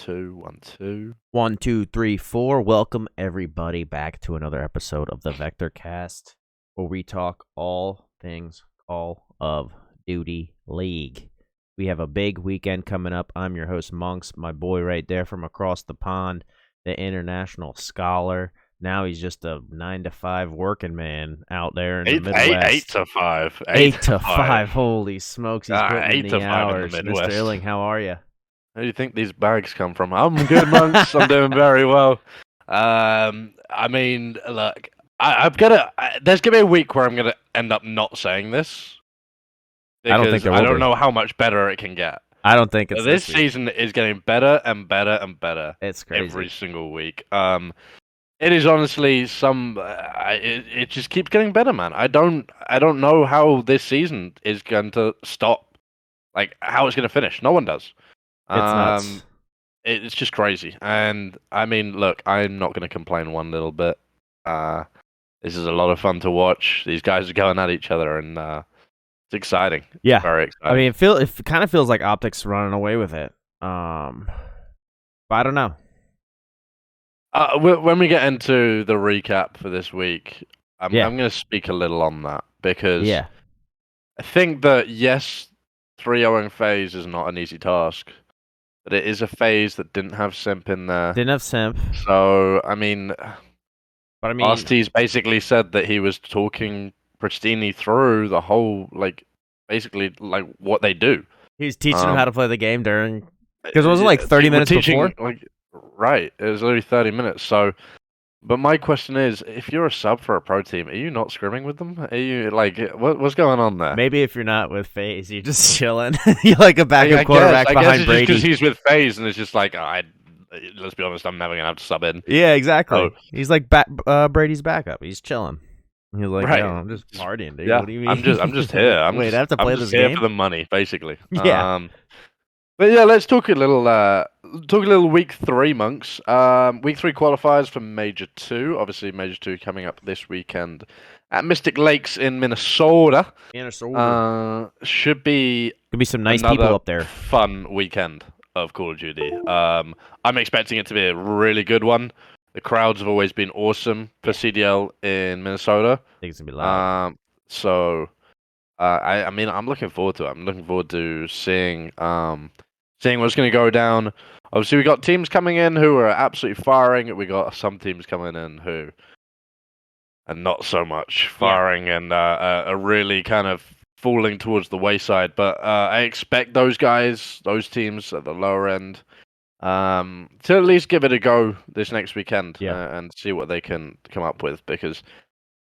two, 1, 2. 1, 2, 3, 4. Welcome everybody back to another episode of the Vektor Cast, where we talk all things Call of Duty League. We have a big weekend coming up. I'm your host, Monks, my boy right there from across the pond, the international scholar. Now he's just a 9 to 5 working man out there in the Midwest. 8 to 5. 8 to 5. Holy smokes, he's putting 8 in to the 5 hours. in the Mr. Midwest. Illing, how are you? Where do you think these bags come from? I'm good, Monks. I'm doing very well. I mean, look, there's gonna be a week where I'm gonna end up not saying this. I don't think there will I don't be. know how much better it can get. I don't think it's This week. season is getting better and better and better. It's crazy. Every single week. It is honestly it just keeps getting better, man. I don't know how this season is going to stop. Like how it's going to finish. No one does. It's nuts. It's just crazy. And I mean, look, I'm not going to complain one little bit. This is a lot of fun to watch. These guys are going at each other, and it's exciting. Yeah, very exciting. I mean, it kind of feels like Optic's running away with it. But I don't know. When we get into the recap for this week, I'm going to speak a little on that because I think that yes, 3-0ing Faze is not an easy task, but it is a Faze that didn't have Simp in there. Didn't have Simp. So I mean, RST's basically said that he was talking Pristini through the whole basically what they do. He's teaching him how to play the game during because it wasn't like 30 minutes before. Right, it was only 30 minutes. So, but my question is, if you're a sub for a pro team, are you not scrimming with them? Are you what's going on there? Maybe if you're not with Faze, you're just chilling. You're like a backup quarterback behind Brady. Because he's with Faze, and it's just like, let's be honest, I'm never gonna have to sub in. Yeah, exactly. So, he's like Brady's backup. He's chilling. He's like, right. Yo, I'm just partying, dude. Yeah, what do you mean? I'm just here. I have to play this game game for the money, basically. Yeah. But yeah, let's talk a little week 3, Monks. Week 3 qualifiers for Major 2. Obviously, Major 2 coming up this weekend at Mystic Lakes in Minnesota. Should be could be some nice people up there. Fun weekend of Call of Duty. I'm expecting it to be a really good one. The crowds have always been awesome for CDL in Minnesota. I think it's gonna be loud. I mean, I'm looking forward to it. I'm looking forward to seeing what's going to go down. Obviously, we got teams coming in who are absolutely firing. We got some teams coming in who are not so much firing and are really kind of falling towards the wayside. But I expect those teams at the lower end, to at least give it a go this next weekend and see what they can come up with. Because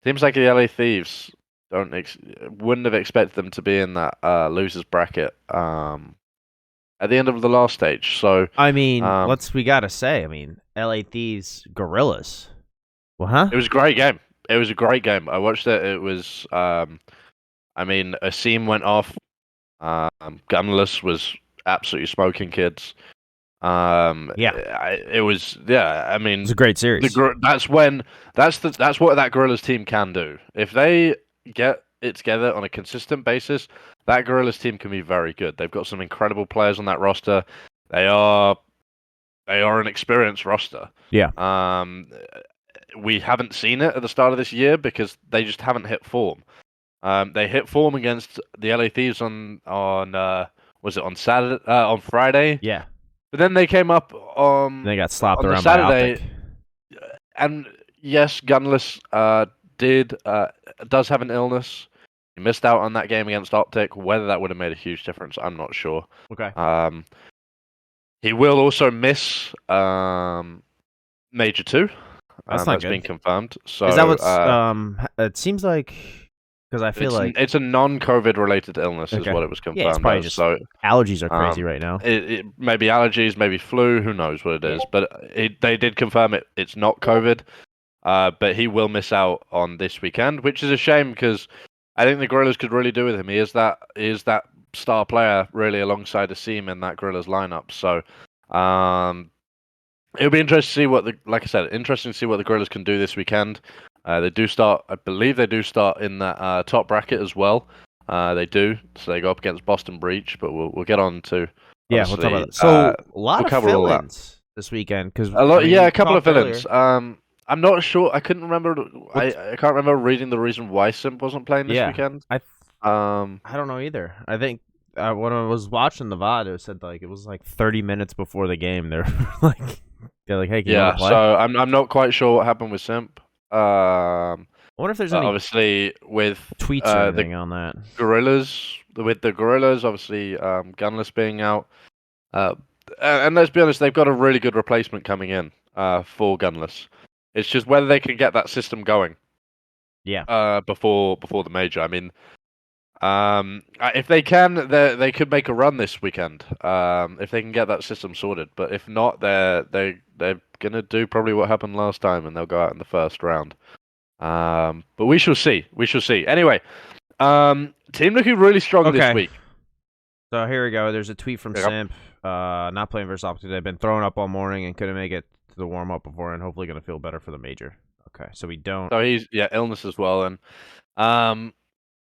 teams like the LA Thieves wouldn't have expected them to be in that losers bracket at the end of the last stage. So I mean, we gotta say, LA Thieves Gorillas. Well, huh? It was a great game. I watched it. It was Asim went off. Gunless was absolutely smoking kids. It was a great series. That's what that Gorillas team can do. If they get it together on a consistent basis, that Gorillas team can be very good. They've got some incredible players on that roster. They are an experienced roster. Yeah. We haven't seen it at the start of this year because they just haven't hit form. They hit form against the LA Thieves on was it on Saturday on Friday? Yeah. But then they came up they got slapped on around Saturday, by Optic. And yes, Gunless does have an illness. He missed out on that game against Optic. Whether that would have made a huge difference, I'm not sure. Okay. He will also miss Major 2. That's been confirmed. So is that what's it seems like? Because I feel like it's a non-COVID related illness, is what it was confirmed. Yeah, it's probably just allergies are crazy right now. It maybe allergies, maybe flu. Who knows what it is? But they did confirm it's not COVID. But he will miss out on this weekend, which is a shame because I think the Gorillas could really do with him. He is that star player really alongside Asim in that Gorillas lineup. So it'll be interesting to see what the Gorillas can do this weekend. They do start, I believe they do start in that top bracket as well. They do, so they go up against Boston Breach, but we'll get on to Yeah, we'll talk about obviously, that. So a lot we'll of cover all that. fill-ins this weekend because A lot, yeah, we a couple of talked villains. earlier. I'm not sure. I couldn't remember. What's I can't remember reading the reason why Simp wasn't playing this yeah? weekend. I Um, I don't know either. I think when I was watching the VOD, it said like it was like 30 minutes before the game. Like, they're like, "Hey, can you want yeah. to play?" So I'm not quite sure what happened with Simp. I wonder if there's But any obviously with tweets or the anything on that. gorillas, obviously Gunless being out. Uh, and let's be honest, they've got a really good replacement coming in for Gunless. It's just whether they can get that system going Yeah, before the major. I mean, if they can, they could make a run this weekend. If they can get that system sorted. But if not, they're gonna do probably what happened last time, and they'll go out in the first round. But we shall see. We shall see. Anyway, team looking really strong this okay. week. So here we go. There's a tweet from Yep. Simp. Not playing versus Optic today. Been throwing up all morning and couldn't make it to the warm up before, and hopefully gonna feel better for the major. Okay, so we don't. So he's illness as well, and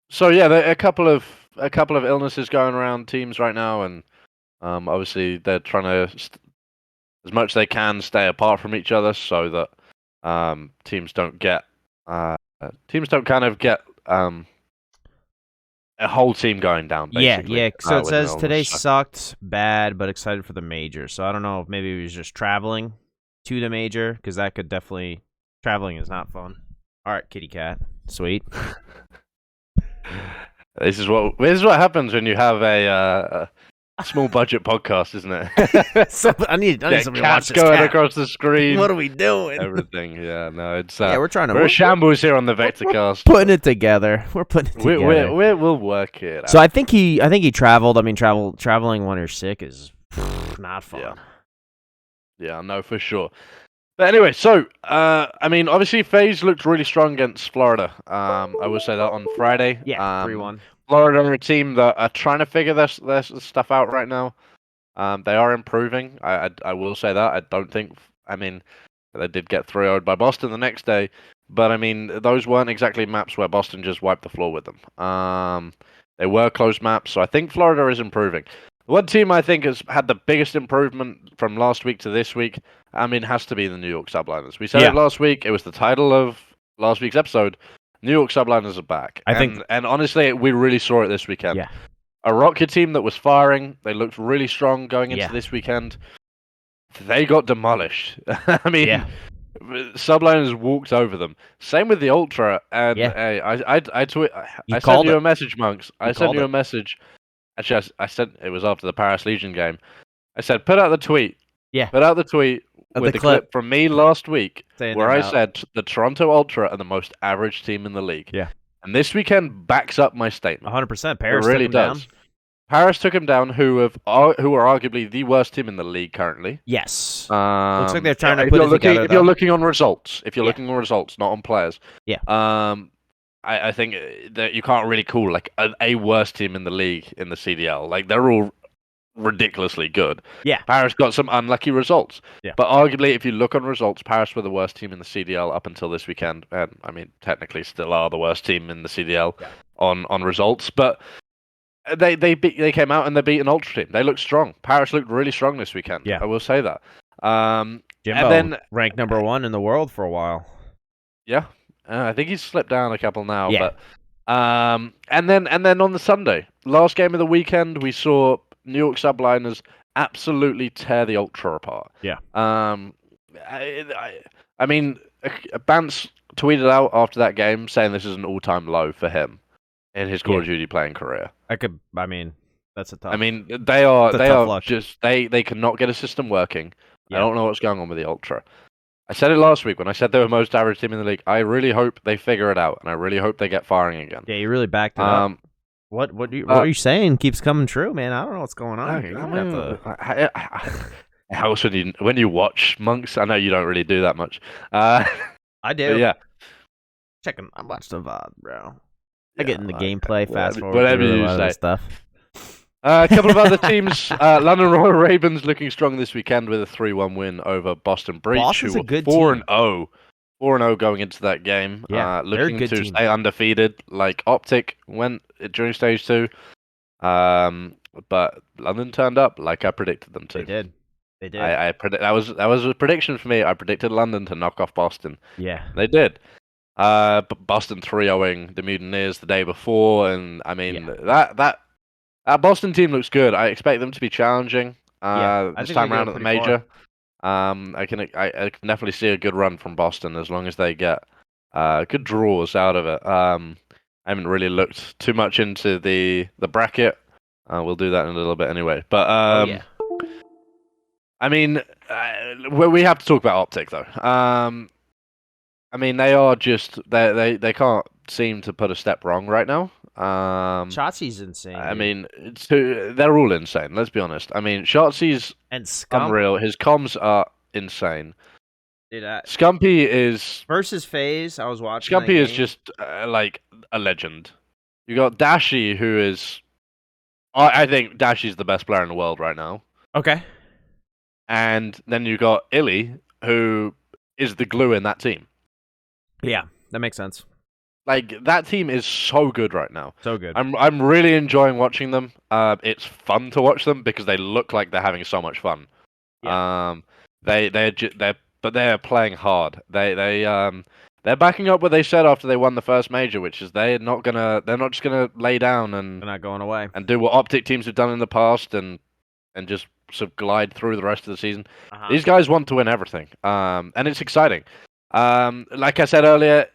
so yeah, there are a couple of illnesses going around teams right now, and obviously they're trying to as much as they can stay apart from each other so that teams don't get kind of get a whole team going down. Basically, Yeah. So it with an says today illness, so. sucked bad, but excited for the major. So I don't know if maybe he was just traveling to the major because that could definitely traveling is not fun. All right, kitty cat, sweet. This is what happens when you have a small budget podcast, isn't it? So I need somebody to watch Cats this going cat. across the screen. What are we doing? Everything. Yeah, no, it's Yeah, we're trying to. we're a shambles here on the Vektor cast. Putting it together. We're putting it together. We'll work it out. So I think he traveled. I mean, traveling when you're sick is not fun. Yeah, no, for sure. But anyway, so I mean, obviously, Faze looked really strong against Florida. I will say that on Friday. Yeah, 3-1. Florida are a team that are trying to figure their stuff out right now. They are improving. I will say that. I don't think. I mean, they did get 3-0'd by Boston the next day, but I mean, those weren't exactly maps where Boston just wiped the floor with them. They were close maps, so I think Florida is improving. One team I think has had the biggest improvement from last week to this week, I mean, has to be the New York Subliners. We said it last week. It was the title of last week's episode. New York Subliners are back. And honestly, we really saw it this weekend. Yeah. A Rocket team that was firing. They looked really strong going into this weekend. They got demolished. I mean, Subliners walked over them. Same with the Ultra. And hey, I sent you a message, Monks. I sent you a message. Actually, I sent it was after the Paris Legion game. I said, put out the tweet. Yeah. Put out the tweet with the clip from me last week where I said the Toronto Ultra are the most average team in the league. Yeah. And this weekend backs up my statement. 100%. Paris it really took him does. down. Paris took him down, who are arguably the worst team in the league currently. Yes. Looks like they're trying to if put you're it looking, together. If you're looking on results, looking on results, not on players. Yeah. I think that you can't really call like a worst team in the league in the CDL. Like they're all ridiculously good. Yeah. Paris got some unlucky results. Yeah. But arguably, if you look on results, Paris were the worst team in the CDL up until this weekend, and I mean technically still are the worst team in the CDL on results. But they came out and they beat an Ultra team. They looked strong. Paris looked really strong this weekend. Yeah. I will say that. Jimbo and then ranked number 1 in the world for a while. Yeah. I think he's slipped down a couple now, Yeah. but and then on the Sunday, last game of the weekend, we saw New York Subliners absolutely tear the Ultra apart. Yeah. I mean, Bance tweeted out after that game saying this is an all-time low for him in his Call of Duty playing career. I mean, that's a tough. I mean, they are luck. just they cannot get a system working. I don't know what's going on with the Ultra. I said it last week when I said they were the most average team in the league. I really hope they figure it out, and I really hope they get firing again. Yeah, you really backed it up. What are you saying keeps coming true, man? I don't know what's going on here. How else when you watch Monks? I know you don't really do that much. I do. Yeah. I watch the VOD, bro. I get in the gameplay, fast forward whatever through you a lot of say. stuff. A couple of other teams. London Royal Ravens looking strong this weekend with a 3-1 win over Boston Breach. Boston's who a good 4-0. 4-0 going into that game. Yeah, looking they're a good to team. stay undefeated like Optic went during stage 2. But London turned up like I predicted them They to. did. They did. I predict that was a prediction for me. I predicted London to knock off Boston. Yeah. They did. But Boston 3-0ing the Mutineers the day before, and I mean Yeah. that Boston team looks good. I expect them to be challenging. Yeah. I This think they time go around at the pretty far. major. I can definitely see a good run from Boston as long as they get good draws out of it. I haven't really looked too much into the bracket. We'll do that in a little bit anyway. But Oh yeah. I mean, we have to talk about Optic though. I mean, they are just they can't seem to put a step wrong right now. Shotzi's insane, I dude. mean, they're all insane. Let's be honest. I mean, Shotzi's And Scump, unreal. His comms are insane. dude. Scumpy is Versus Faze, I was watching that Scumpy is game. just like a legend. You got Dashi, who is I think Dashi's the best player in the world right now, Okay. and then you got Illy, who is the glue in that team. Yeah, that makes sense. Like that team is so good right now. So good. I'm really enjoying watching them. It's fun to watch them because they look like they're having so much fun. Yeah. They're playing hard. They're backing up what they said after they won the first major, which is they're not just gonna lay down They're not going away. and do what Optic teams have done in the past and just sort of glide through the rest of the season. These guys want to win everything. And it's exciting. Like I said earlier,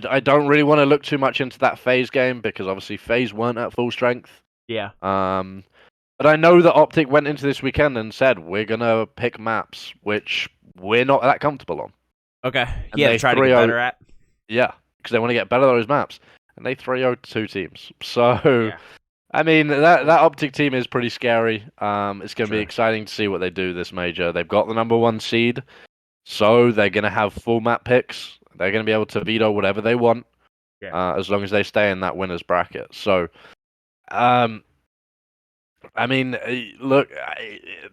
I don't really want to look too much into that Faze game because obviously Faze weren't at full strength. Yeah. But I know that Optic went into this weekend and said we're gonna pick maps which we're not that comfortable on. Okay. And Yeah, they try to get 3-0 better at. Yeah, because they want to get better at those maps, and they 3-0 two teams. So Yeah. I mean that Optic team is pretty scary. It's gonna be Sure. exciting to see what they do this major. They've got the #1 seed, so they're gonna have full map picks. They're gonna be able to veto whatever they want, as long as they stay in that winners bracket. So, I mean, look,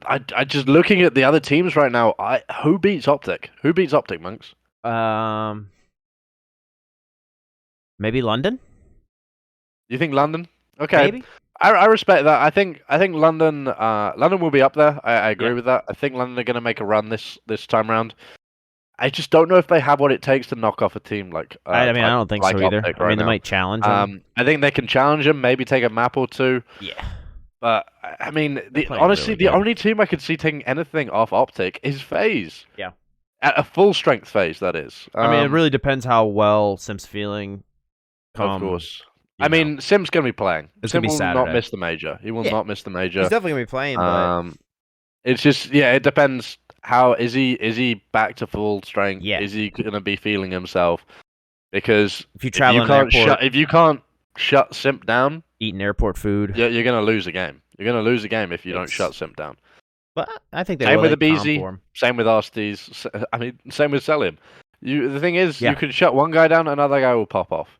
I just looking at the other teams right now. Who beats Optic? Who beats Optic, Monks? Maybe London. You think London? Okay, Maybe. I respect that. I think London London will be up there. I agree Yeah. with that. I think London are going to make a run this time round. I just don't know if they have what it takes to knock off a team like I mean, I don't think so either. Optic I mean, they now. might challenge them. I think they can challenge them, maybe take a map or two. Yeah. But I mean, playing honestly, really the good. only team I could see taking anything off Optic is Faze. Yeah. At a full strength Faze, that is. I mean, it really depends how well Sim's feeling. Of course. I mean, Sim's going to be playing. It's Sim gonna be will not Saturday. miss the major. He will Yeah. not miss the major. He's definitely gonna be playing, but It's just it depends. How is he back to full strength? Yeah. Is he going to be feeling himself? Because if you travel in can't airport, if you can't shut Simp down, eating airport food, you're going to lose a game. You're going to lose a game if you don't It's- shut Simp down. but I think they Same will. with the They calm BZ. for him. Same with Arstes. I mean, same with Selim. The thing is, Yeah. you can shut one guy down, another guy will pop off.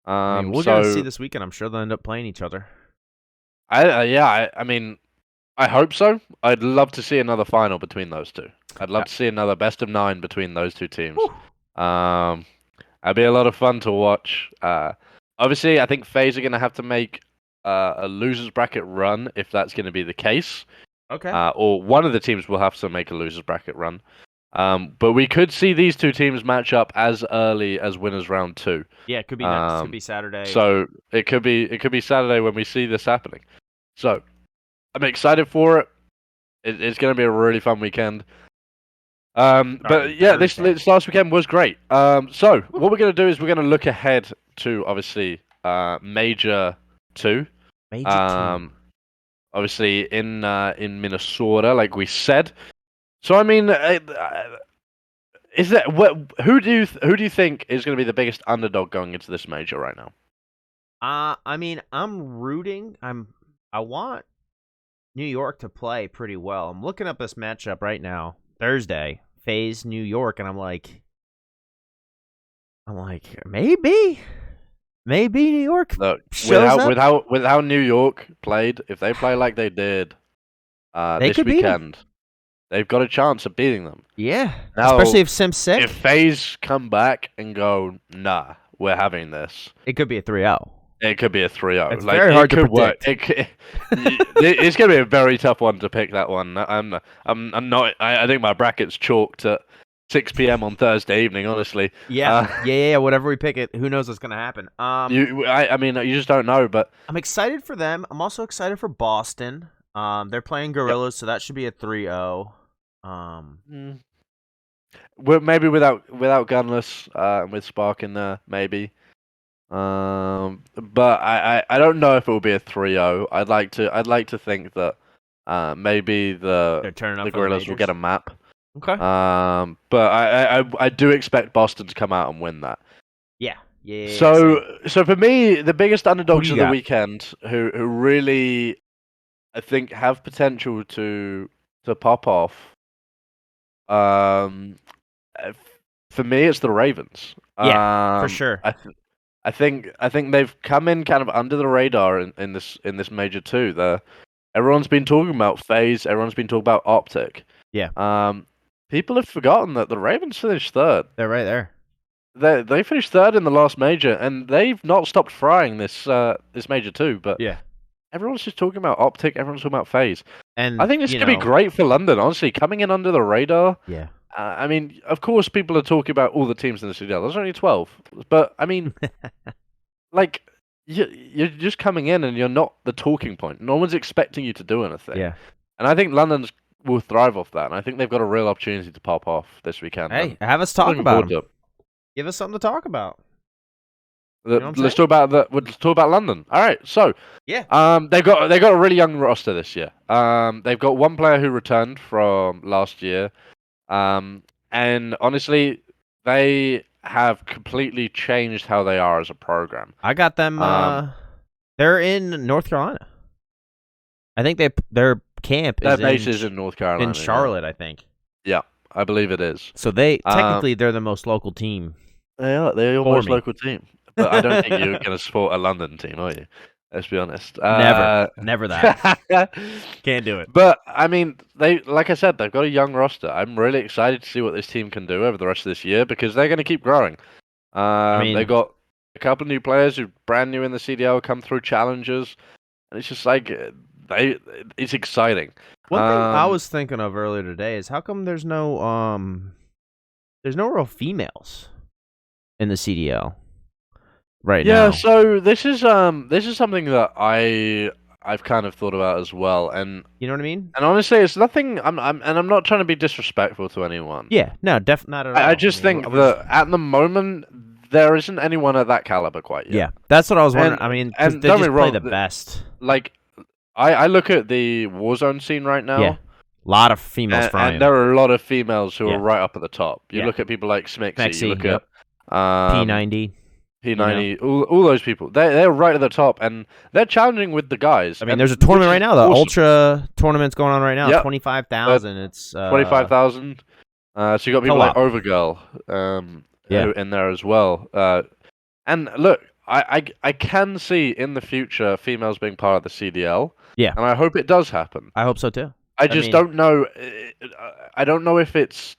I mean, we're gonna see this weekend. I'm sure they'll end up playing each other. I mean, I hope so. I'd love to see another final between those two. I'd love to see another best of 9 between those two teams. That'd be a lot of fun to watch. Obviously, I think FaZe are going to have to make a losers bracket run if that's going to be the case. Okay. Or one of the teams will have to make a losers bracket run. But we could see these two teams match up as early as winners round 2. Yeah, it could be next. Could be Saturday. So it could be Saturday when we see this happening. So I'm excited for it. It's going to be a really fun weekend. But yeah, this last weekend was great. So what we're going to do is we're going to look ahead to obviously Major 2. Major 2. Obviously in Minnesota, like we said. So I mean, is that who do you think is going to be the biggest underdog going into this major right now? I mean, I'm rooting. I want New York to play pretty well. I'm looking up this matchup right now. Thursday, FaZe New York, and I'm like, maybe New York. Look, shows with how New York played, if they play like they did this could beat 'em. weekend, they've got a chance of beating them. Yeah, Now, especially if Sim's sick. If FaZe come back and go, nah, we're having this. It could be a 3-0. It could be a 3-0. It's Like very hard it to could work. predict. It's gonna be a very tough one to pick that one. I'm not. I think my bracket's chalked at 6 p.m. on Thursday evening. Honestly, Yeah. Whatever we pick it, who knows what's gonna happen. I mean, you just don't know. But I'm excited for them. I'm also excited for Boston. They're playing Gorillas, so that should be a 3-0. mm, maybe without Gunless and with Spark in there, maybe. But I don't know if it will be a 3-0. I'd like to think that maybe They're turning up the for Gorillas will majors. get a map. Okay. But I do expect Boston to come out and win that. Yeah. So for me, the biggest underdogs you of the got? weekend, who really I think have potential to pop off. Um, uh, for me, it's the Ravens. For sure. I think they've come in kind of under the radar in this major too. Everyone's been talking about Faze. Everyone's been talking about Optic. Yeah. People have forgotten that the Ravens finished third. They're right there. They finished third in the last major, and they've not stopped frying this major too. But Yeah. everyone's just talking about Optic. Everyone's talking about Faze. And I think this could be great for London. Honestly, coming in under the radar. Yeah. I mean, of course, people are talking about all the teams in the CDL. There's only 12, but I mean, like you're just coming in and you're not the talking point. No one's expecting you to do anything. Yeah. And I think London will thrive off that. And I think they've got a real opportunity to pop off this weekend. Hey, have us talk looking about forward them. Give us something to talk about. Let's talk about let's talk about London. All right, so Yeah. they've got a really young roster this year. They've got one player who returned from last year. And honestly, they have completely changed how they are as a program. I got them. They're in North Carolina. I think their camp Their is base is in North Carolina. in Charlotte. I think. Yeah, I believe it is. So technically they're the most local team. They're your most local team. But I don't think you're going to support a London team, are you? Let's be honest. Never that. Can't do it. But I mean, like I said, they've got a young roster. I'm really excited to see what this team can do over the rest of this year because they're going to keep growing. They got a couple of new players who brand new in the CDL come through challenges, and it's just like it's exciting. One thing I was thinking of earlier today is how come there's no real females in the CDL right now. Yeah, so this is something that I've kind of thought about as well, and you know what I mean. And honestly, it's nothing. I'm not trying to be disrespectful to anyone. Yeah, no, definitely not at all. I just think that at the moment there isn't anyone at that caliber quite yet. Yeah, that's what I was wondering. I mean, and they don't just get me wrong, play the best. Like, I look at the Warzone scene right now. Yeah, a lot of females frying. And there are a lot of females who are right up at the top. You look at people like Smixy, you look at P90. P90, all those people. They're right at the top, and they're challenging with the guys. I mean, there's a tournament right now. The Ultra tournament's going on right now. Yep. 25,000. It's 25,000. So you got people like Overgirl, in there as well. And look, I can see in the future females being part of the CDL. Yeah, and I hope it does happen. I hope so too. I don't know. I don't know if it's.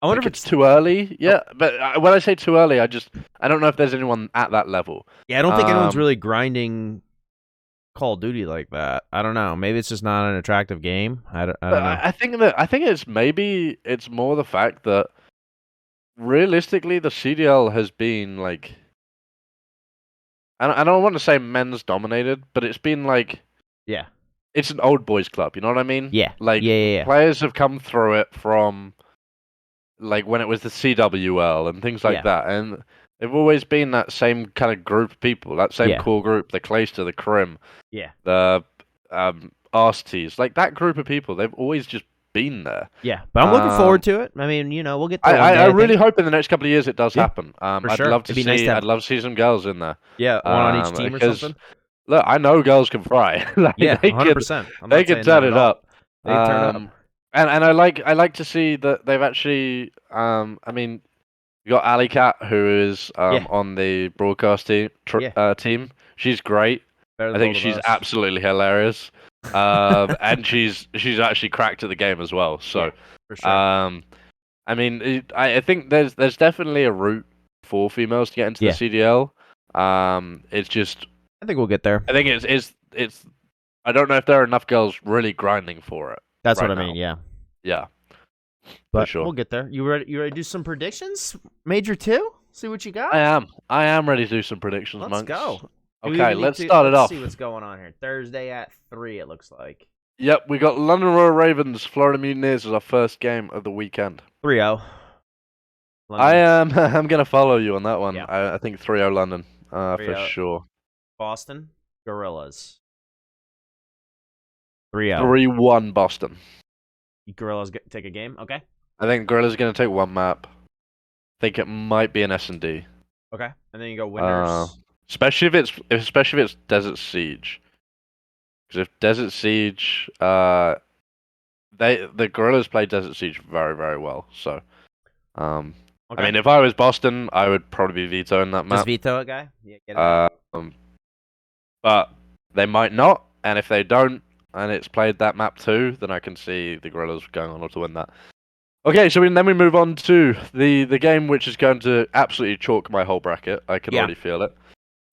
I wonder if if it's too early. Yeah, but when I say too early, I don't know if there's anyone at that level. Yeah, I don't think anyone's really grinding Call of Duty like that. I don't know. Maybe it's just not an attractive game. I don't know. I think it's more the fact that realistically the CDL has been like. I don't want to say men's dominated, but it's been like. Yeah. It's an old boys club. You know what I mean? Yeah. Like players have come through it from. Like when it was the CWL and things like that, and they've always been that same kind of group of people, that same core group, the Clayster, the Crim, the RSTs, like that group of people. They've always just been there. Yeah, but I'm looking forward to it. I mean, we'll get there. I really hope in the next couple of years it does happen. For sure. I'd love to see. I'd love to see some girls in there. Yeah, one on each team or something. Look, I know girls can fry. Like, 100%. They can turn it up. They turn it up. And I like to see that they've actually I mean you got Ali Cat who is on the broadcast team. She's great. I think she's absolutely hilarious. And she's actually cracked at the game as well. So for sure. I mean I think there's definitely a route for females to get into the CDL. It's just I think we'll get there. I think it's. I don't know if there are enough girls really grinding for it. That's right what I now. mean. Yeah, Yeah, but sure. we'll get there. You ready? You ready to do some predictions? Major 2? See what you got. I am. I am ready to do some predictions, Let's monks. go. Okay, let's start it Let's off. see what's going on here. Thursday at 3. It looks like Yep, we got London Royal Ravens, Florida Mutineers as our first game of the weekend. 3-0. I London. am. I'm gonna follow you on that one. Yeah. I think 3-0 London, for 3-0. sure. Boston Gorillas. 3-0. 3-1 Boston. Gorillas take a game. Okay. I think Gorilla's gonna take one map. I think it might be an S&D. Okay. And then you go winners. Especially if it's Desert Siege. Because if Desert Siege, the Gorillas play Desert Siege very, very well. So, Okay. I mean, if I was Boston, I would probably be vetoing that map. Just veto it, guy. Yeah. Get it out. But they might not, and if they don't, and it's played that map too, then I can see the Gorillas going on to win that. Okay, so then we move on to the game which is going to absolutely chalk my whole bracket. I can already feel it.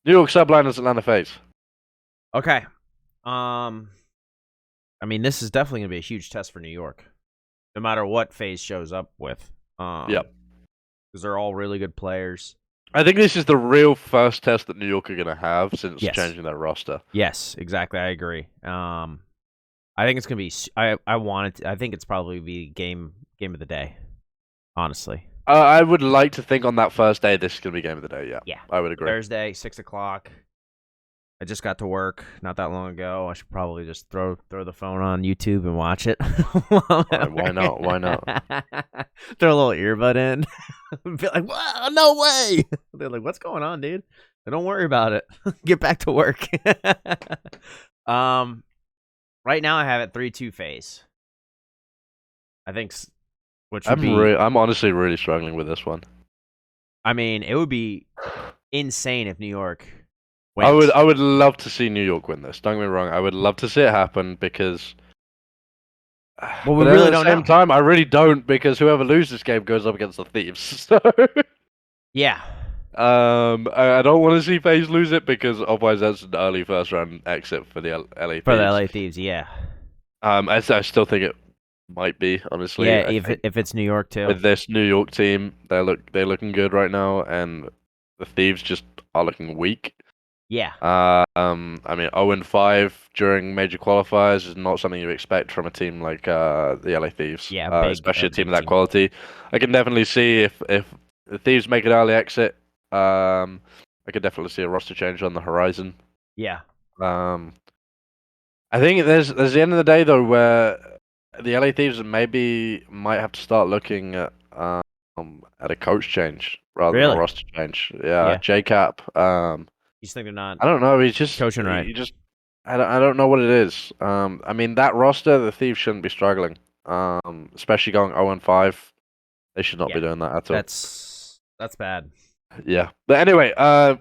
New York Subliners, Atlanta Faze. Okay. I mean, this is definitely gonna be a huge test for New York, no matter what Faze shows up with. Yep. Because they're all really good players. I think this is the real first test that New York are gonna have since Yes. changing their roster. Yes, exactly. I agree. I think it's gonna be. I think it's probably be game of the day. Honestly. I would like to think on that first day this is gonna be game of the day. Yeah. Yeah. I would agree. Thursday, 6:00. I just got to work not that long ago. I should probably just throw the phone on YouTube and watch it. Why not? Why not? Throw a little earbud in. Be like, "Wow, no way!" They're like, "What's going on, dude?" Don't worry about it. Get back to work. Right now I have it 3-2 Faze. I think, which would be. I'm honestly really struggling with this one. I mean, it would be insane if New York wins. I would love to see New York win this. Don't get me wrong. I would love to see it happen because. Well, we but really at don't the same know. time, I really don't because whoever loses this game goes up against the Thieves. So. Yeah. I don't want to see FaZe lose it because otherwise that's an early first round exit for the LA Thieves. For the LA Thieves, yeah. I still think it might be, honestly. Yeah, if it's New York too. With this New York team, they're looking good right now, and the Thieves just are looking weak. Yeah. I mean, 0-5 during major qualifiers is not something you expect from a team like the LA Thieves. Yeah, especially a team of that quality. I can definitely see if the Thieves make an early exit. I could definitely see a roster change on the horizon. Yeah. I think there's the end of the day though where the LA Thieves might have to start looking at a coach change rather than a roster change. Yeah. JCap. You think they're not? I don't know. He's just coaching right. I don't know what it is. I mean that roster, the Thieves shouldn't be struggling. Especially going 0-5. They should not be doing that at all. That's bad. Yeah, but anyway, what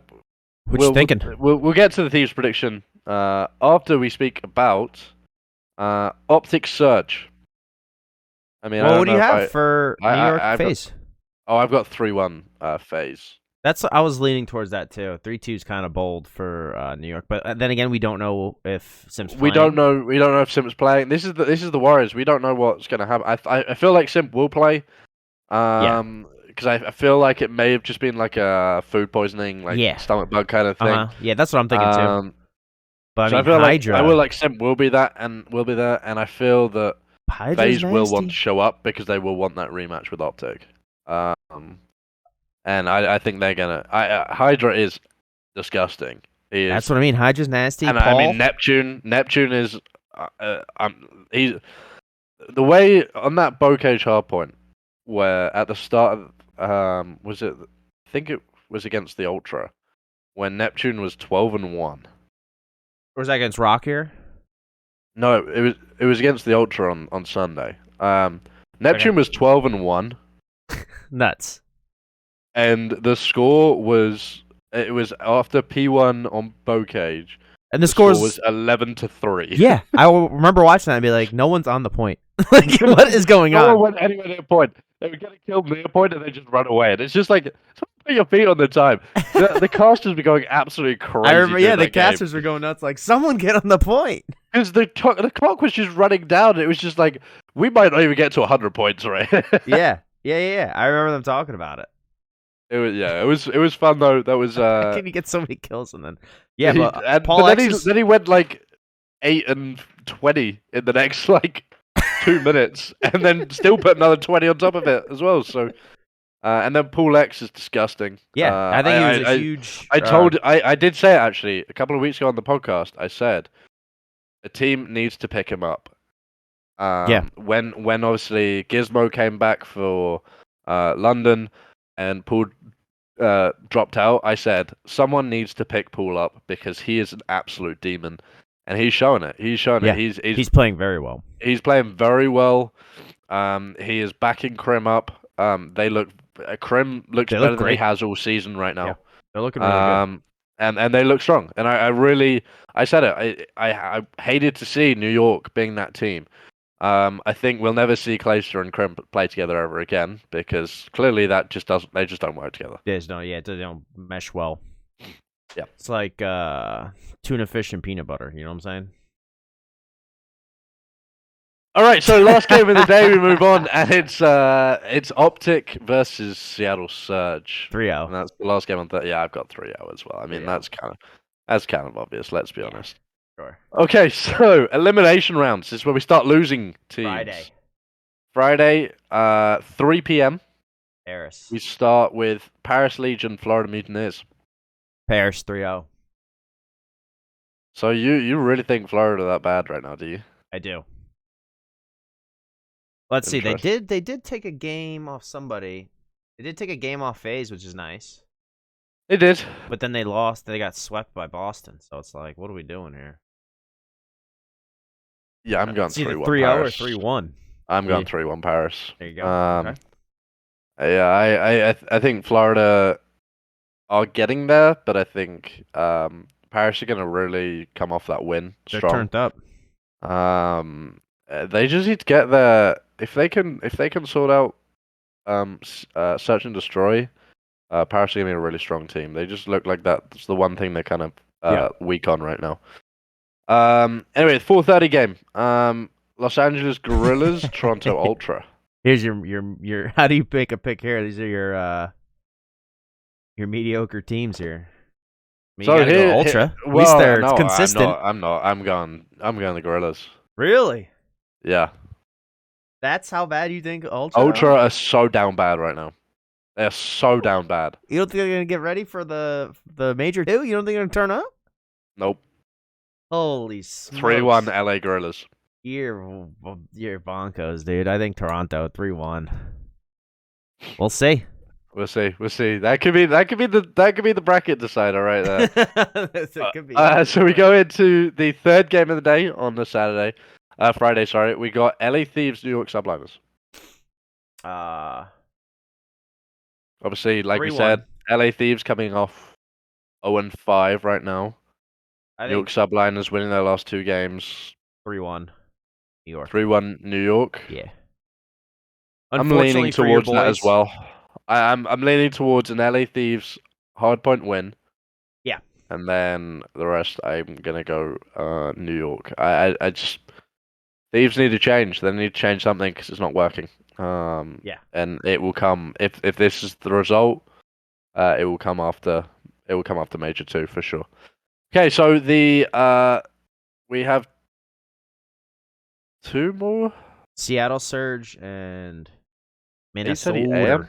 you thinking? We'll get to the Thieves prediction after we speak about Optic Surge. I mean, what do you have for New York Faze? I've got 3-1 Faze. I was leaning towards that too. 3-2 is kind of bold for New York, but then again, we don't know if Simp's playing. We don't know if Simp's playing. This is the Warriors. We don't know what's going to happen. I feel like Simp will play. Because I feel like it may have just been like a food poisoning, like stomach bug kind of thing. Yeah, that's what I'm thinking too. But so I feel Hydra. I will like Simp will be there, and I feel that FaZe will want to show up because they will want that rematch with Optic. And I think they're gonna. Hydra is disgusting. That's what I mean. Hydra's nasty. And Paul? I mean Neptune is. He's the way on that Bocage hardpoint where at the start of I think it was against the Ultra when Neptune was 12-1. Or was that against Rock here? No, it was against the Ultra on Sunday. Neptune was 12-1. Nuts. And the score was after P1 on Bocage, And the score score was 11-3. Yeah, I remember watching that and be like, no one's on the point. Like, what is going No on? one went anywhere near a point. They were getting killed near a point and they just run away. And it's just like, put your feet on the time. The casters were going absolutely crazy. I remember, yeah, the that game. casters were going nuts. Like, someone get on the point. Because the clock was just running down. It was just like, we might not even get to 100 points, right? Yeah. I remember them talking about it. It was fun though. That was How can you get so many kills and then Paul but X then he went like 8-20 in the next like 2 minutes, and then still put another 20 on top of it as well. So, and then Paul X is disgusting. Yeah, I think he was a huge. I did say it actually a couple of weeks ago on the podcast. I said a team needs to pick him up. When obviously Gizmo came back for London and Paul dropped out, I said someone needs to pick Paul up because he is an absolute demon, and he's showing it. He's showing it. He's playing very well. He's playing very well. He is backing Krim up. Krim looks better than he has all season right now. Yeah, they're looking really good. And they look strong. And I said it. I hated to see New York being that team. I think we'll never see Clayster and Krim play together ever again because clearly they just don't work together. They don't mesh well. Yeah. It's like tuna fish and peanut butter, you know what I'm saying? All right, so last game of the day, we move on, and it's Optic versus Seattle Surge. 3-0. And that's the last game on that. Yeah, I've got 3-0 as well. I mean, that's kind of obvious. Let's be honest. Sure. Okay, so elimination rounds. This is where we start losing teams. Friday, 3 p.m. Paris. We start with Paris Legion, Florida Mutineers. Paris 3-0. So you really think Florida that bad right now, do you? I do. Let's see. They did take a game off somebody. They did take a game off Faze, which is nice. They did. But then they lost. They got swept by Boston. So it's like, what are we doing here? Yeah, I'm going 3-1 Paris. 3-0 or 3-1. I'm going 3-1 Paris. There you go. Okay. Yeah, I think Florida are getting there, but I think Paris are going to really come off that win strong. They're turned up. They just need to get there. If they can sort out search and destroy, Paris are going to be a really strong team. They just look like that's the one thing they're kind of weak on right now. Anyway, 4:30 game. Los Angeles Guerrillas, Toronto Ultra. Here's your. How do you pick a pick here? These are your mediocre teams here. I mean, So you gotta go Ultra. At least they're consistent. I'm not. I'm going the Guerrillas. Really? Yeah. That's how bad you think Ultra? Ultra are so down bad right now. They're so down bad. You don't think they're gonna get ready for the major two? You don't think they're gonna turn up? Nope. Holy smokes. 3-1 LA Guerrillas. You're bonkos, dude. I think Toronto 3-1. We'll see. We'll see. That could be the bracket decider right there. It could be. So we go into the third game of the day on the Friday. Sorry, we got LA Thieves, New York Subliners. Obviously, like 3-1. we said, LA Thieves coming off 0-5 right now. New York Subliners winning their last 2 games. 3-1. New York. 3-1 New York. Yeah. I'm leaning towards that as well. I'm leaning towards an LA Thieves hardpoint win. Yeah. And then the rest, I'm gonna go New York. I just Thieves need to change. They need to change something because it's not working. Yeah. And it will come if this is the result. It will come after Major 2 for sure. Okay, so we have 2 more. Seattle Surge and Minnesota. 8:30 a.m.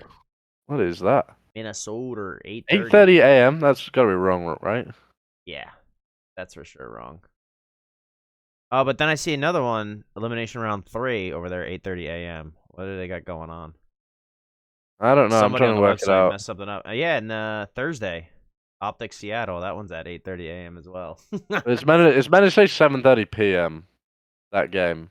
What is that? Minnesota 8:30. 8:30 a.m. That's gotta be wrong, right? Yeah, that's for sure wrong. Oh, but then I see another one, elimination round 3 over there, 8:30 a.m. What do they got going on? I don't know. Somebody I'm trying to work it out. Messed something up. Yeah, and Thursday, Optic Seattle. That one's at 8:30 a.m. as well. It's meant to say 7:30 p.m. That game.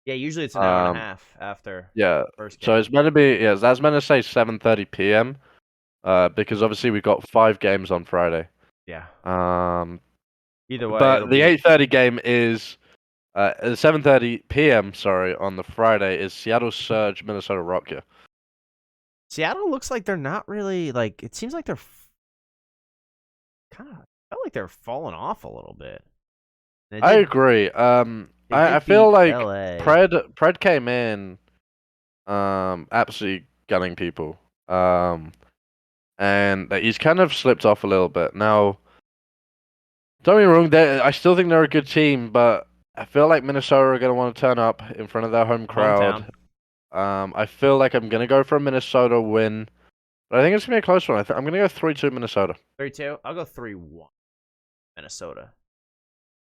Yeah, usually it's an hour and a half after. Yeah. First game. So it's meant to be that's meant to say 7:30 p.m. Because obviously we've got 5 games on Friday. Yeah. Either way, it'll But the be 8:30 game is 7:30 p.m. Sorry, on the Friday is Seattle Surge, Minnesota Rocky. Seattle looks like they're not really like. It seems like they're kind of felt like they're falling off a little bit. They I did. agree. They I did feel beat like LA. Pred came in absolutely gunning people. And he's kind of slipped off a little bit. Now, don't get me wrong, I still think they're a good team, but I feel like Minnesota are going to want to turn up in front of their home crowd. Hometown. I feel like I'm going to go for a Minnesota win, but I think it's going to be a close one. I'm going to go 3-2 Minnesota. 3-2. I'll go 3-1. Minnesota.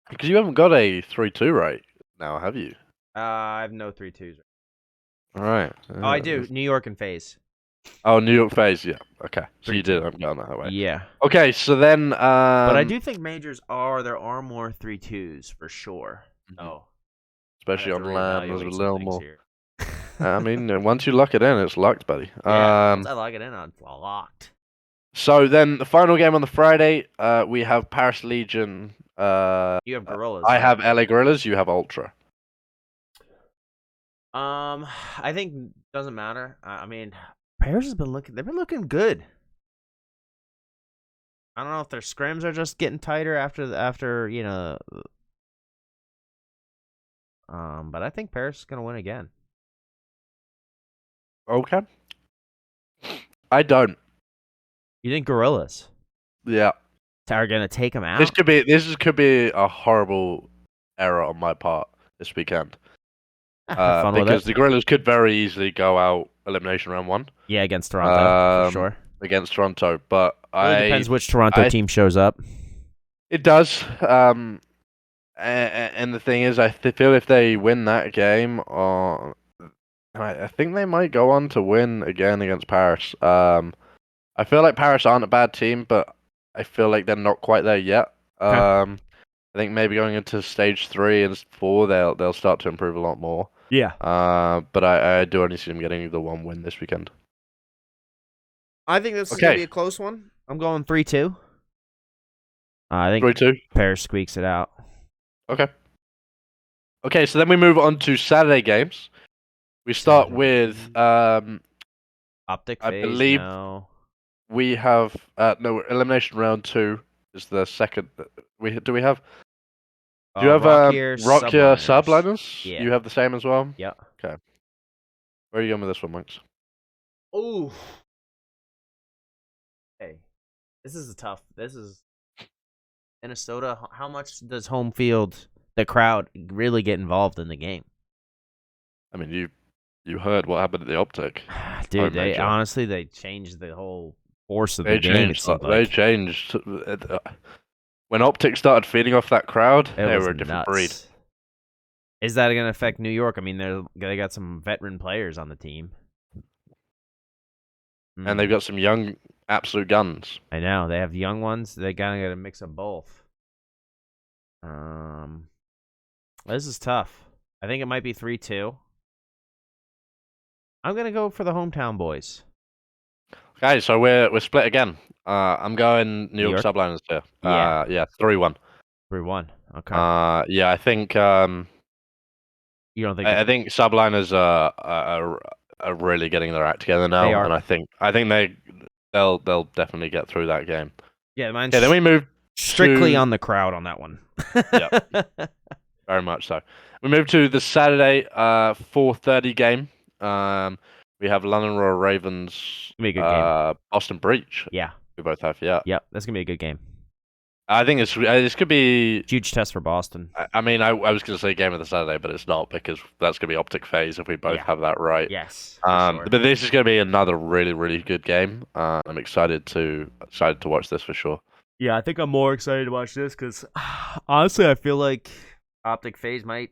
Because you haven't got a 3-2 right now, have you? I have no 3-2s. All right. Oh, I do. New York and Faze. Oh, New York Faze, yeah. Okay. So you 3-2. did. I'm going that way. Yeah. Okay, so then But I do think majors there are more 3-2s for sure. Oh. especially on land, there's a little more. Here. I mean, once you lock it in, it's locked, buddy. Yeah, once I lock it in, it's locked. So then the final game on the Friday, we have Paris Legion. You have Gorillas. I right? have LA Gorillas. You have Ultra. I think doesn't matter. I mean, Paris has been looking. They've been looking good. I don't know if their scrims are just getting tighter after you know. But I think Paris is gonna win again. Okay. I don't. You think Gorillas Yeah. are gonna take them out? This could be a horrible error on my part this weekend. Have fun with Because it. the Gorillas could very easily go out elimination round 1. Yeah, against Toronto for sure. Against Toronto, but Really depends which Toronto team shows up. It does. And the thing is, I feel if they win that game, I think they might go on to win again against Paris. I feel like Paris aren't a bad team, but I feel like they're not quite there yet. Okay. I think maybe going into stage 3 and 4, they'll start to improve a lot more. Yeah. But I do only see them getting the one win this weekend. I think this is gonna be a close one. I'm going 3-2. I think 3-2. Paris squeaks it out. Okay. Okay, so then we move on to Saturday games. We start with Optic. I Phase, believe no. we have elimination round 2 is the second. Do you have Rockier Subliners? Yeah. You have the same as well. Yeah. Okay. Where are you going with this one, Monks? Oh. Hey, this is tough. This is Minnesota. How much does home field, the crowd, really get involved in the game? I mean, you heard what happened at the Optic. Dude, they changed the whole force of the game. They changed. When Optic started feeding off that crowd, they were a different breed. Is that going to affect New York? I mean, they got some veteran players on the team. And they've got some young absolute guns. I know. They have young ones. They kind of got a mix of both. This is tough. I think it might be 3-2. I'm going to go for the hometown boys. Okay, so we're split again. I'm going New York Subliners here. Yeah, 3-1. 3-1. Okay. Yeah, I think you don't think I think Subliners are really getting their act together now, they are. and I think they'll definitely get through that game. Yeah, mine's then we move strictly on the crowd on that one. Yeah, very much so. We move to the Saturday 4:30 game. We have London Royal Ravens. Be a good game. Boston Breach. Yeah, we both have. Yeah. Yep, that's gonna be a good game. I think this could be huge test for Boston. I mean, I was going to say game of the Saturday, but it's not because that's going to be Optic Phase if we both have that right. Yes. But this is going to be another really, really good game. I'm excited to watch this for sure. Yeah, I think I'm more excited to watch this because honestly, I feel like Optic Phase might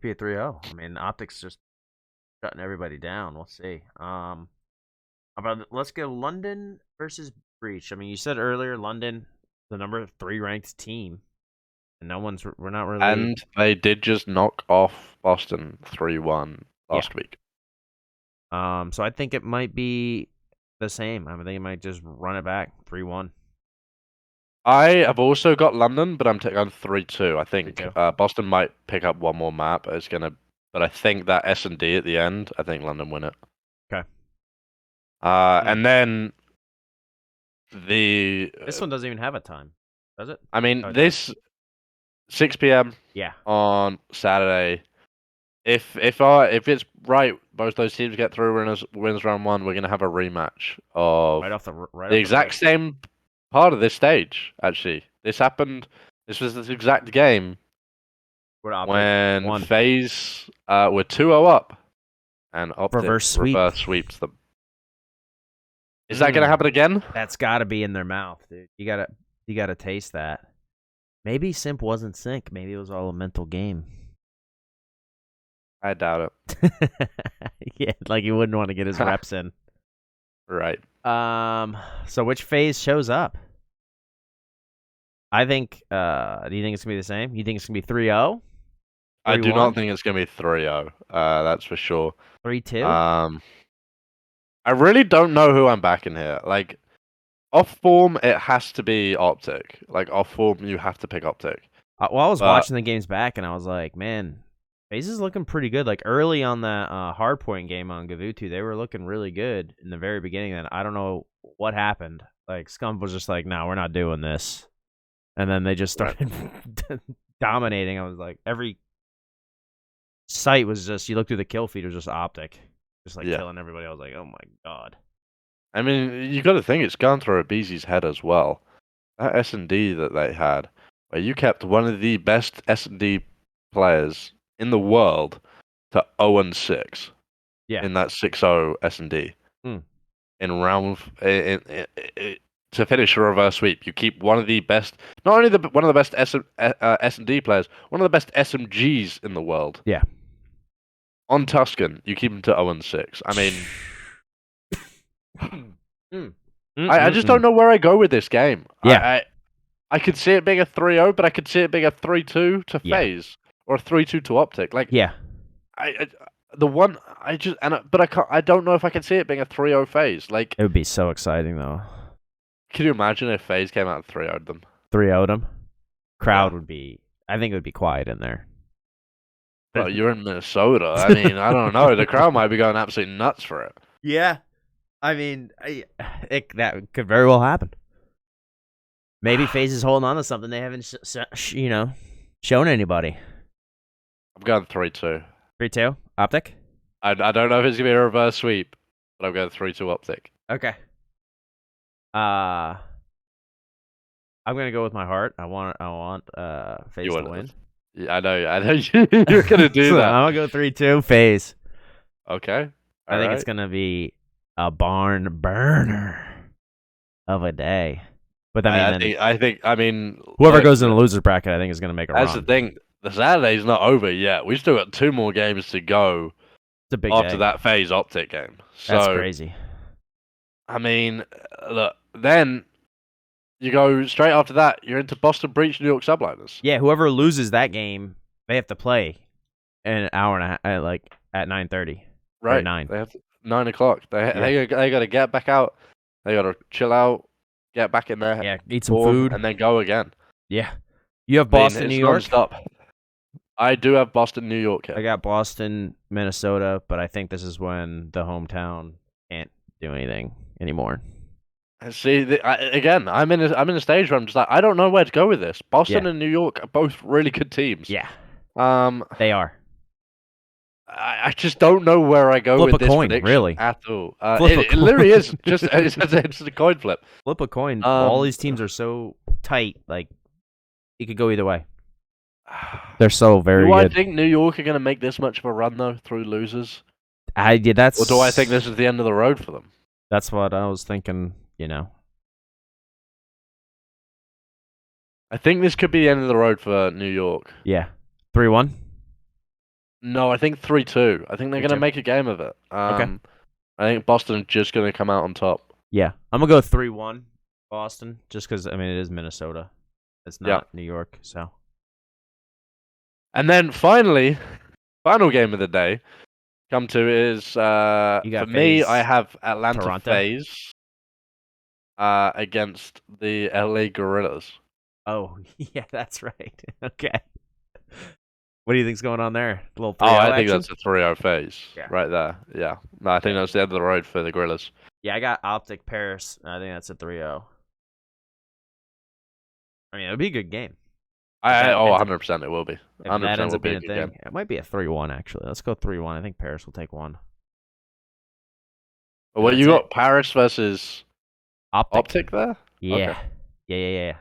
be a 3-0. I mean, Optic's just shutting everybody down. We'll see. Let's go London versus Breach. I mean, you said earlier London, the number 3 ranked team, and we're not really. And they did just knock off Boston 3-1 last week. So I think it might be the same. I think it might just run it back 3-1. I have also got London, but I'm taking on 3-2. I think 3-2. Boston might pick up one more map. But I think that S&D at the end, I think London win it. Okay. And then the This one doesn't even have a time, does it? I mean, Oh, it does. this 6 p.m. Yeah. on Saturday. If it's right, both those teams get through wins round one. We're gonna have a rematch of Right off the the exact rip. same part of this stage. Actually, this happened. This was this exact game What Optic when won. Faze were 2-0 up, and Optic Reverse sweep. sweeps them. Is that gonna happen again? That's got to be in their mouth, dude. You gotta taste that. Maybe Simp wasn't sync. Maybe it was all a mental game. I doubt it. Yeah, like he wouldn't want to get his reps in. Right. So which phase shows up? I think. Do you think it's gonna be the same? You think it's gonna be 3-0? I do 3-1? not think it's gonna be 3-0. That's for sure. 3-2? I really don't know who I'm backing here. Like, off form, it has to be Optic. Like, off form, you have to pick Optic. Well, I was But watching the games back, and I was like, man, Faze is looking pretty good. Like, early on that hardpoint game on Gavutu, they were looking really good in the very beginning. Then I don't know what happened. Like, Scump was just like, no, we're not doing this. And then they just started dominating. I was like, every site was just, you look through the kill feed, it was just Optic. Just, like, killing everybody. I was like, oh, my God. I mean, you got to think it's gone through a Beezy's head as well. That S&D that they had, where you kept one of the best S&D players in the world to 0-6 in that 6-0 S&D. In round to finish a reverse sweep, you keep one of the best, not only one of the best S&D players, one of the best SMGs in the world. Yeah. On Tuscan, you keep him to 0-6. I mean, I just don't know where I go with this game. Yeah. I could see it being a 3-0, but I could see it being a 3-2 to Yeah. Faze or a 3-2 to Optic. Like, yeah. But I don't know if I can see it being a 3-0 Faze. Like, It would be so exciting, though. can you imagine if Faze came out and 3-0'd them? 3-0'd them? Crowd would be, I think it would be quiet in there. Well, you're in Minnesota. I mean, I don't know. The crowd might be going absolutely nuts for it. Yeah. I mean, that could very well happen. Maybe FaZe is holding on to something they haven't, shown anybody. I'm going 3-2. 3-2? Optic? I don't know if it's going to be a reverse sweep, but I'm going 3-2 Optic. Okay. I'm going to go with my heart. I want FaZe to win. Yeah, I know you're going to do So that. I'm going to go 3-2 FaZe. Okay. I think it's going to be a barn burner of a day. But I mean, whoever goes in the loser's bracket, I think is going to make a run. That's the thing. The Saturday's not over yet. We've still got 2 more games to go. It's a big after day. that Faze Optic game. So, that's crazy. I mean, look, then you go straight after that. You're into Boston Breach, New York Subliners. Yeah, whoever loses that game, they have to play in an hour and a half, like at 9:30. Right. Or 9. They have 9 o'clock. They got to get back out. They got to chill out, get back in there. Yeah, eat some food, and then go again. Yeah. You have Boston, New York? Non-stop. I do have Boston, New York here. I got Boston, Minnesota, but I think this is when the hometown can't do anything anymore. See, again, I'm in a stage where I'm just like, I don't know where to go with this. Boston and New York are both really good teams. Yeah. They are. I just don't know where I go with this prediction really. at all. It literally is just it's a coin flip. Flip a coin. All these teams are so tight, like it could go either way. They're so very good. Do I think New York are going to make this much of a run though through losers? Or do I think this is the end of the road for them? That's what I was thinking. I think this could be the end of the road for New York. Yeah, 3-1. No, I think 3-2. I think they're going to make a game of it. Okay. I think Boston is just going to come out on top. Yeah, I'm gonna go 3-1 Boston, just because it is Minnesota. It's not New York, so. And then finally, final game of the day, come to is for me. I have Atlanta Faze. against the LA Gorillas. Oh, yeah, that's right. Okay. What do you think's going on there? A little Oh, 3-0 I think action? that's a 3-0 phase Yeah. right there. Yeah. No, I think Yeah. that's the end of the road for the Gorillas. Yeah, I got Optic Paris. I think that's a 3-0. I mean, it would be a good game. If that Oh, ends up 100% it will be. if that 100% ends will up be being a a good game. thing, it might be a 3-1 actually. Let's go 3-1. I think Paris will take one. And Well, that's you it. got Paris versus Optic. Optic there? Okay. Yeah. Yeah.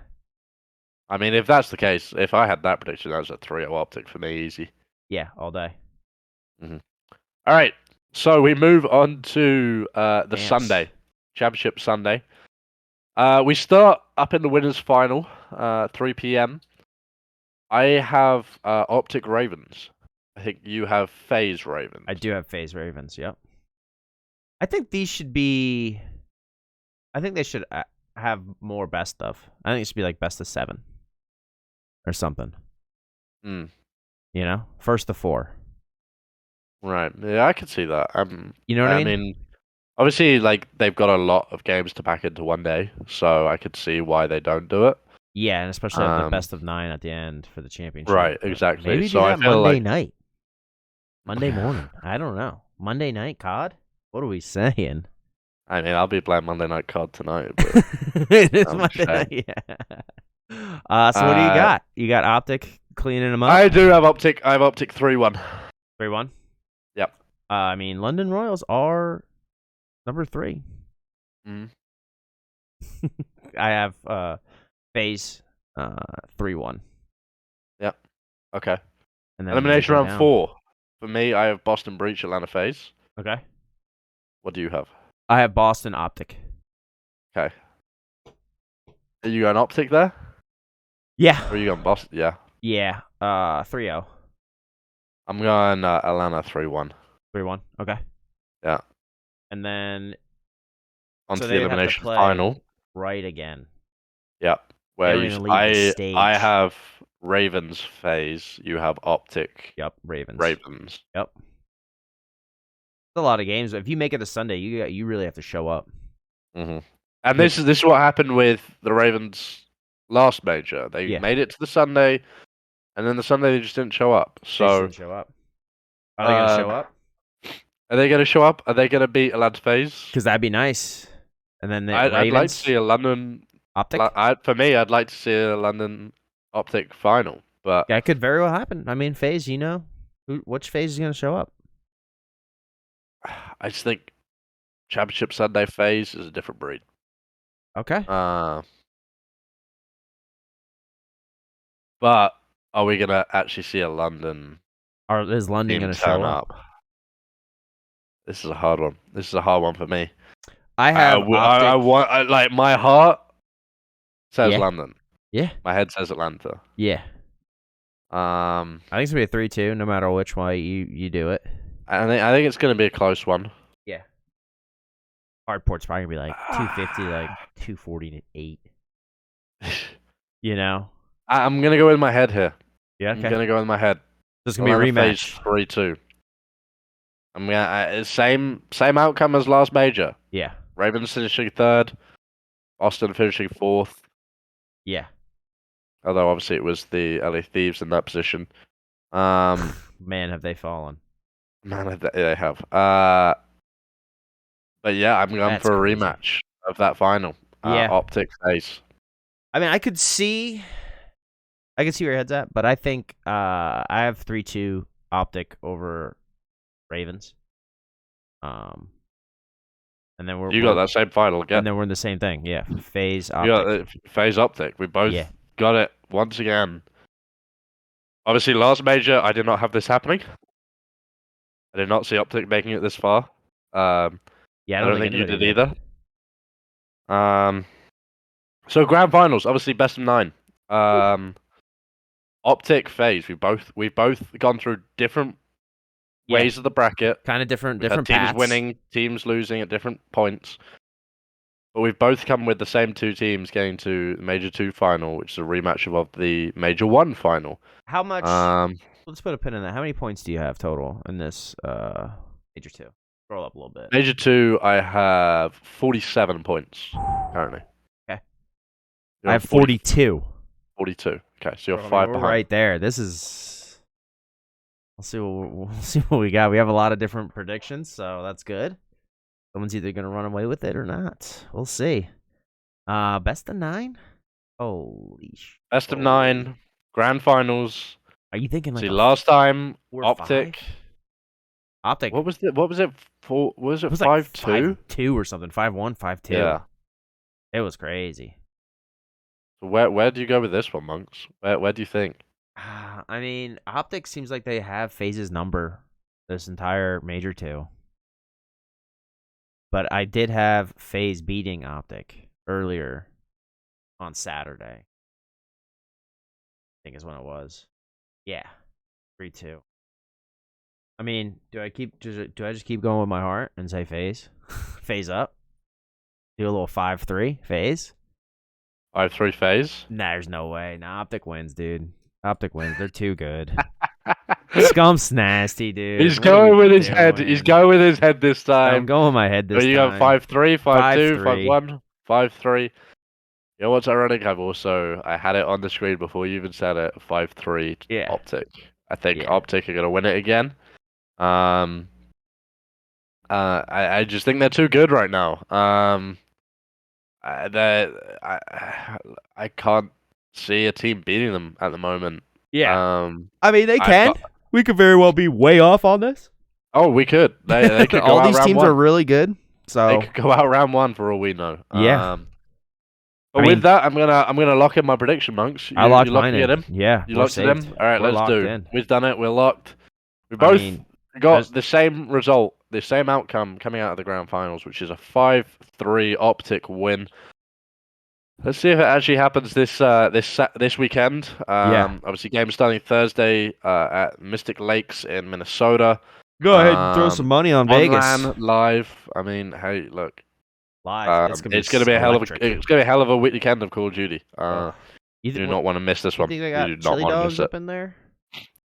I mean, if that's the case, if I had that prediction, that's a 3-0 Optic for me, easy. Yeah, all day. Hmm. All right. So we move on to the Champs. Sunday, Championship Sunday. We start up in the winners' final, 3 p.m. I have Optic Ravens. I think you have Faze Ravens. I do have Faze Ravens, yep. I think these should be I think they should have more best of. I think it should be like best of 7 or something. Mm, You know? First to 4. right. Yeah, I can see that. You know what I mean? mean, obviously, like they've got a lot of games to pack into one day, so I could see why they don't do it. Yeah, and especially have the best of 9 at the end for the championship. Right, But exactly. maybe do So I that feel Monday like night. Monday morning. I don't know. Monday night COD? What are we saying? I mean, I'll be playing Monday Night Card tonight, but It is I'm Monday saying. night. Yeah. So what do you got? You got Optic cleaning them up? I do have Optic. I have Optic 3-1. 3-1? Yep. I mean, London Royals are number 3. Mm. I have Faze 3-1. Yep. Okay. And then Elimination go round down. 4. For me, I have Boston Breach, Atlanta Faze. Okay. What do you have? I have Boston Optic. Okay. Are you going Optic there? Yeah. Or are you going Boston? Yeah. Yeah. 3-0. I'm going Atlanta 3-1. 3-1. Okay. Yeah. And then Onto so the they would have to elimination play final. right again. Yeah. They Where don't even leave the stage. I have Ravens Faze. You have Optic Yep, Ravens. Yep. It's a lot of games. If you make it to Sunday, you really have to show up. Mm-hmm. And this is what happened with the Ravens last major. They made it to the Sunday, and then the Sunday they just didn't show up. So they just didn't show up. Are they gonna show up? Are they gonna show up? Are they gonna beat Atlanta Faze? Because that'd be nice. And then the I'd Ravens like to see a London Optic. For me, I'd like to see a London Optic final, but That could very well happen. I mean, Faze, you know, which Faze is gonna show up? I just think Championship Sunday Faze is a different breed. Okay. But are we gonna actually see a London? Or is London team gonna turn show up? This is a hard one. This is a hard one for me. I have Optic. I want like my heart says London. Yeah. My head says Atlanta. Yeah. I think it's gonna be a 3-2, no matter which way you do it. I think it's gonna be a close one. Yeah. Hardport's probably gonna be like 250, like 248. You know. I'm gonna go in my head here. Yeah. Okay. I'm gonna go in my head. This is gonna be a rematch. 3-2. I'm gonna same outcome as last major. Yeah. Ravens finishing 3rd, Austin finishing 4th. Yeah. Although obviously it was the LA Thieves in that position. Man, have they fallen. Man, they have. But yeah, I'm going for a rematch of that final. Yeah. Optic Faze. I mean, I could see where your head's at, but I think I have 3-2 Optic over Ravens. And then You got that same final again. And then we're in the same thing. Yeah. Faze Optic. You got Faze Optic. We both got it once again. Obviously, last major, I did not have this happening. I did not see Optic making it this far. Yeah, I don't think you did either. So grand finals, obviously best of 9. Optic Faze. We've both gone through different ways of the bracket. Kind of different teams paths. Winning, teams losing at different points. But we've both come with the same 2 teams getting to the Major 2 final, which is a rematch of the Major 1 final. How much? Let's put a pin in that. How many points do you have total in this Major 2? Scroll up a little bit. Major 2, I have 47 points. currently? Okay. You're I on have 42. 42. Okay, so you're I mean, 5 we're behind. right there. This is. We'll see what we got. We have a lot of different predictions, so that's good. Someone's either gonna run away with it or not. We'll see. Best of 9. Holy sh! Best of Holy. 9, grand finals. Are you thinking like See, a last time 4 or 5? Optic. Optic. What was it? What was it? For was It it was like 5-2? 5-2 or something. 5-1, 5-2. Yeah. It was crazy. So where do you go with this one, Monks? Where do you think? I mean, Optic seems like they have Faze's number this entire Major 2. But I did have Faze beating Optic earlier on Saturday. I think is when it was. Yeah. 3-2. I mean, do I just keep going with my heart and say Faze? Faze up? Do a little 5-3 Faze? 5-3 Faze. Nah, there's no way. Nah, Optic wins, dude. Optic wins. They're too good. Scump's nasty, dude. He's What are going we with his head. He's doing? going with his head this I'm time. going with my head So this you got time. 5-3, 5-2, 5-3. 5-1, 5-3. You know what's ironic? I had it on the screen before you even said it. 5-3 Yeah. Optic. I think Yeah. Optic are gonna win it again. I just think they're too good right now. I can't see a team beating them at the moment. Yeah. Um, I mean, they I've can. got- We could very well be way off on this. Oh, we could. They could go All out these round teams one. are really good. They So, could go out round one for all we know. yeah. But I with mean, that, I'm gonna lock in my prediction, Monks. I locked you mine locking it in. in? Yeah, You we're locked it saved. in? All right, We're let's locked do. in. We've done it. We're locked. We I both mean, got the same result, the same outcome coming out of the grand finals, which is a 5-3 Optic win. Let's see if it actually happens this weekend. Yeah. Obviously, game starting Thursday at Mystic Lakes in Minnesota. Go ahead and throw some money on On Vegas. LAN live. I mean, hey, look, Live. It's gonna be it's gonna be a hell of electric. it's gonna be a hell of a weekend of Call of Duty. You You do not want to miss this You one. think they You got do not chili want to dogs miss it. up in there?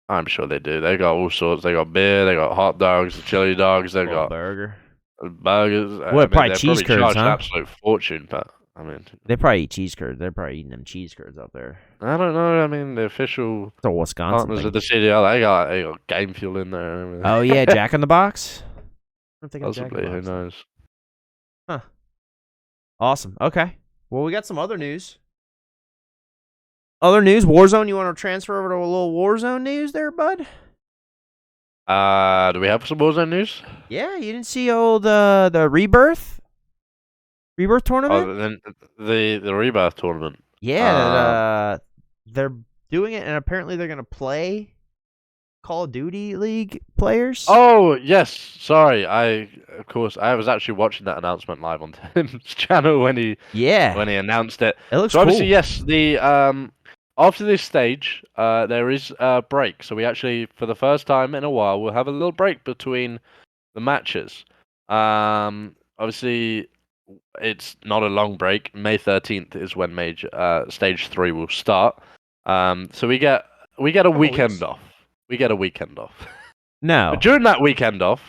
I'm sure they do. They got all sorts. They got beer. They got hot dogs, chili dogs. They Little got burger. burgers. What, probably cheese curds, charged an huh? absolute fortune, but I mean, They probably eat cheese curds. They're probably eating them cheese curds up there. I don't know. I mean, the official It's a Wisconsin partners thing. of the CDL, they got game fuel in there and everything. Oh yeah, Jack in the Box. I'm thinking Jack in Possibly. the Who Box. knows? Huh. Awesome. Okay. Well, we got some other news. Other news. Warzone. You want to transfer over to a little Warzone news there, bud? Do we have some Warzone news? Yeah. You didn't see old the Rebirth tournament? Oh, then the Rebirth tournament. Yeah. They're doing it, and apparently they're gonna play Call of Duty League players. Oh yes, sorry. Of course I was actually watching that announcement live on Tim's channel when he announced it. It looks So obviously cool. yes, the after this stage there is a break. So we actually for the first time in a while we'll have a little break between the matches. Obviously it's not a long break. May 13th is when major stage 3 will start. So we get a weekend weeks. off. We get a weekend off. No. But during that weekend off,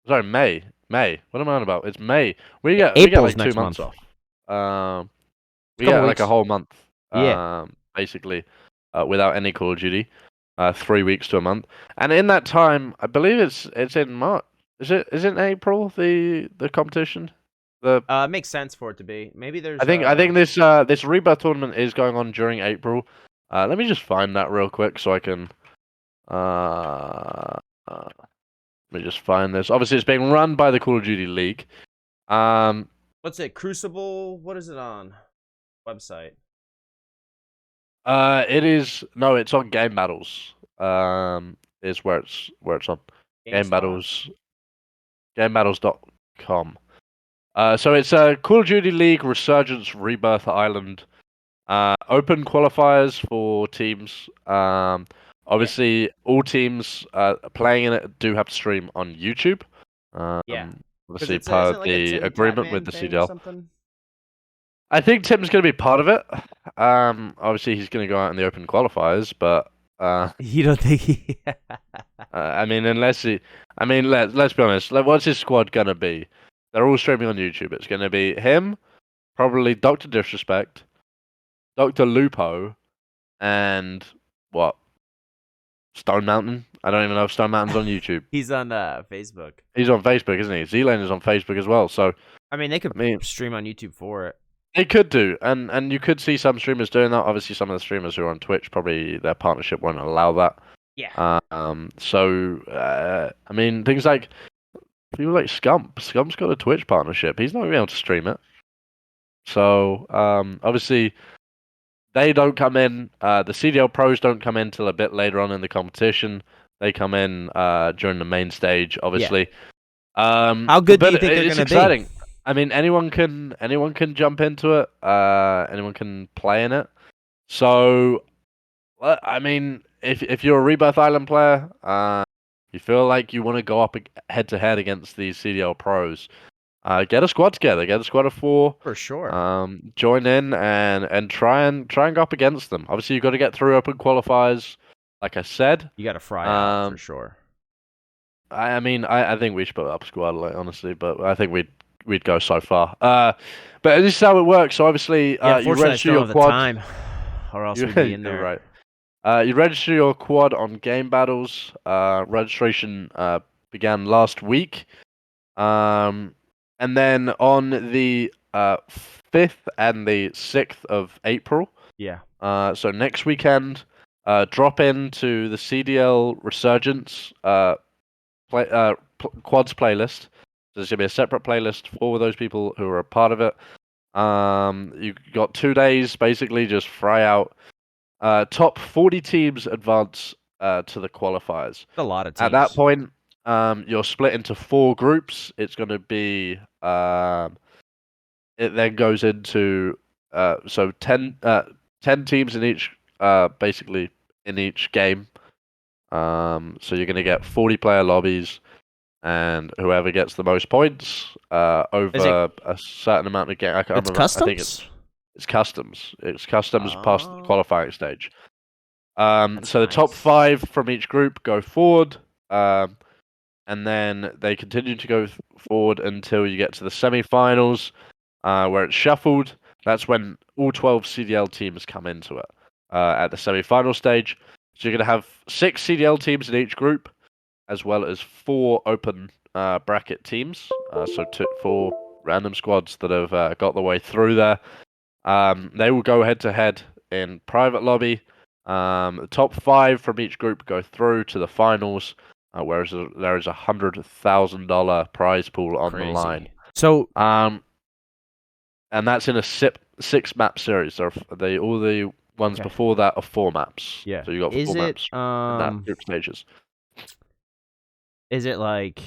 sorry, May. What am I on about? It's May. We get April's like next 2 months month. off. We Couple get like a weeks. whole month. Yeah. Basically, without any Call of Duty. 3 weeks to a month, and in that time, I believe it's in March. Is it in April the competition? It makes sense for it to be. Maybe there's. I think this Rebirth tournament is going on during April. Let me just find that real quick so I can. Let me just find this. Obviously, it's being run by the Call of Duty League. What's it? Crucible. What is it on? Website. It is no, it's on Game Battles. Is where it's on. Game Battles. GameBattles.com. So it's a Call of Duty League Resurgence Rebirth Island. Open qualifiers for teams. Obviously, all teams playing in it do have to stream on YouTube. Yeah. Obviously, Isn't per it like a the Tim agreement Tatman with the thing or CDL. something? I think Tim's going to be part of it. Obviously, he's going to go out in the open qualifiers, but You don't think he? I mean, let's be honest. Like, what's his squad going to be? They're all streaming on YouTube. It's going to be him, probably Doctor Disrespect, Doctor Lupo, and what? Stone Mountain. I don't even know if Stone Mountain's on YouTube. He's on Facebook. He's on Facebook, isn't he? Z-Lane is on Facebook as well. So I mean, they could I mean, stream on YouTube for it. they could do, and you could see some streamers doing that. Obviously, some of the streamers who are on Twitch, probably their partnership won't allow that. Yeah. I mean, things like people like Scump. Scump's got a Twitch partnership. He's not gonna be able to stream it. So, obviously, they don't come in. The CDL pros don't come in till a bit later on in the competition. They come in during the main stage, obviously. How good do you think they're it's gonna exciting. be? I mean, anyone can jump into it. Anyone can play in it. So, I mean, if you're a Rebirth Island player, you feel like you want to go up head to head against these CDL pros, get a squad together. Get a squad of 4. For sure. Join in and try and go up against them. Obviously, you've got to get through open qualifiers, like I said. You got to fry out for Um, sure. I mean, I think we should put up a squad, like, honestly, but I think we'd go so far. But this is how it works. So obviously, Yeah, you unfortunately, I register still your don't have the quad. time, or else we'd be in You're there. right. You register your quad on game battles. Registration began last week. And then on the 5th and the 6th of April. Yeah. So next weekend, drop into the CDL Resurgence quads playlist. There's gonna be a separate playlist for those people who are a part of it. You got 2 days basically just fry out. Top 40 teams advance to the qualifiers. A lot of teams. At that point, you're split into 4 groups. It's going to be it then goes into so 10 teams in each basically in each game. So you're going to get 40 player lobbies, and whoever gets the most points over a certain amount of game. I can't remember. Customs? I think it's customs. It's customs past the qualifying stage. So the top 5 from each group go forward, and then they continue to go forward until you get to the semi-finals, where it's shuffled. That's when all 12 CDL teams come into it at the semi-final stage. So you're going to have 6 CDL teams in each group, as well as 4 open bracket teams. So 4 random squads that have got the way through there. They will go head-to-head in private lobby. The top 5 from each group go through to the finals, whereas there is $100,000 prize pool on the line. So, and that's in a 6 map series. So all the ones before that are 4 maps. Yeah. So you got 4 maps in that group stages. Is it like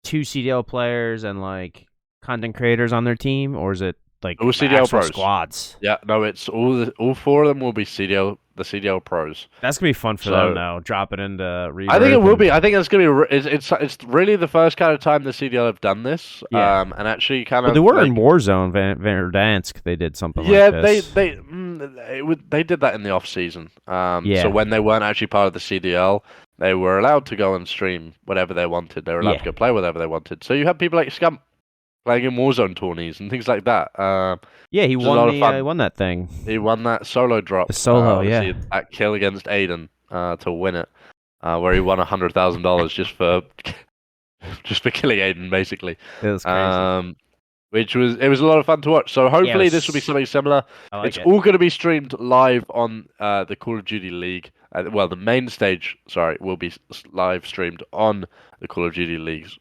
2 CDL players and like content creators on their team, or is it like all CDL pros squads? Yeah, no, it's all 4 of them will be the CDL pros. That's gonna be fun for them now. Drop it into Rebirth. I think it will be. I think it's gonna be. It's really the first kind of time the CDL have done this. Yeah. And actually kind of. They were in Warzone, Verdansk. They did something like this. they did that in the off season. Yeah. So when they weren't actually part of the CDL, they were allowed to go and stream whatever they wanted. They were allowed to go play whatever they wanted. So you had people like Scump playing in Warzone tourneys and things like that. Yeah, he won he won that thing. He won that solo drop. The solo, that kill against Aiden to win it, where he won $100,000 just for killing Aiden, basically. It was crazy. It was a lot of fun to watch. So hopefully this will be something similar. It's all going to be streamed live on the Call of Duty League. Well, the main stage, will be live streamed on the Call of Duty League's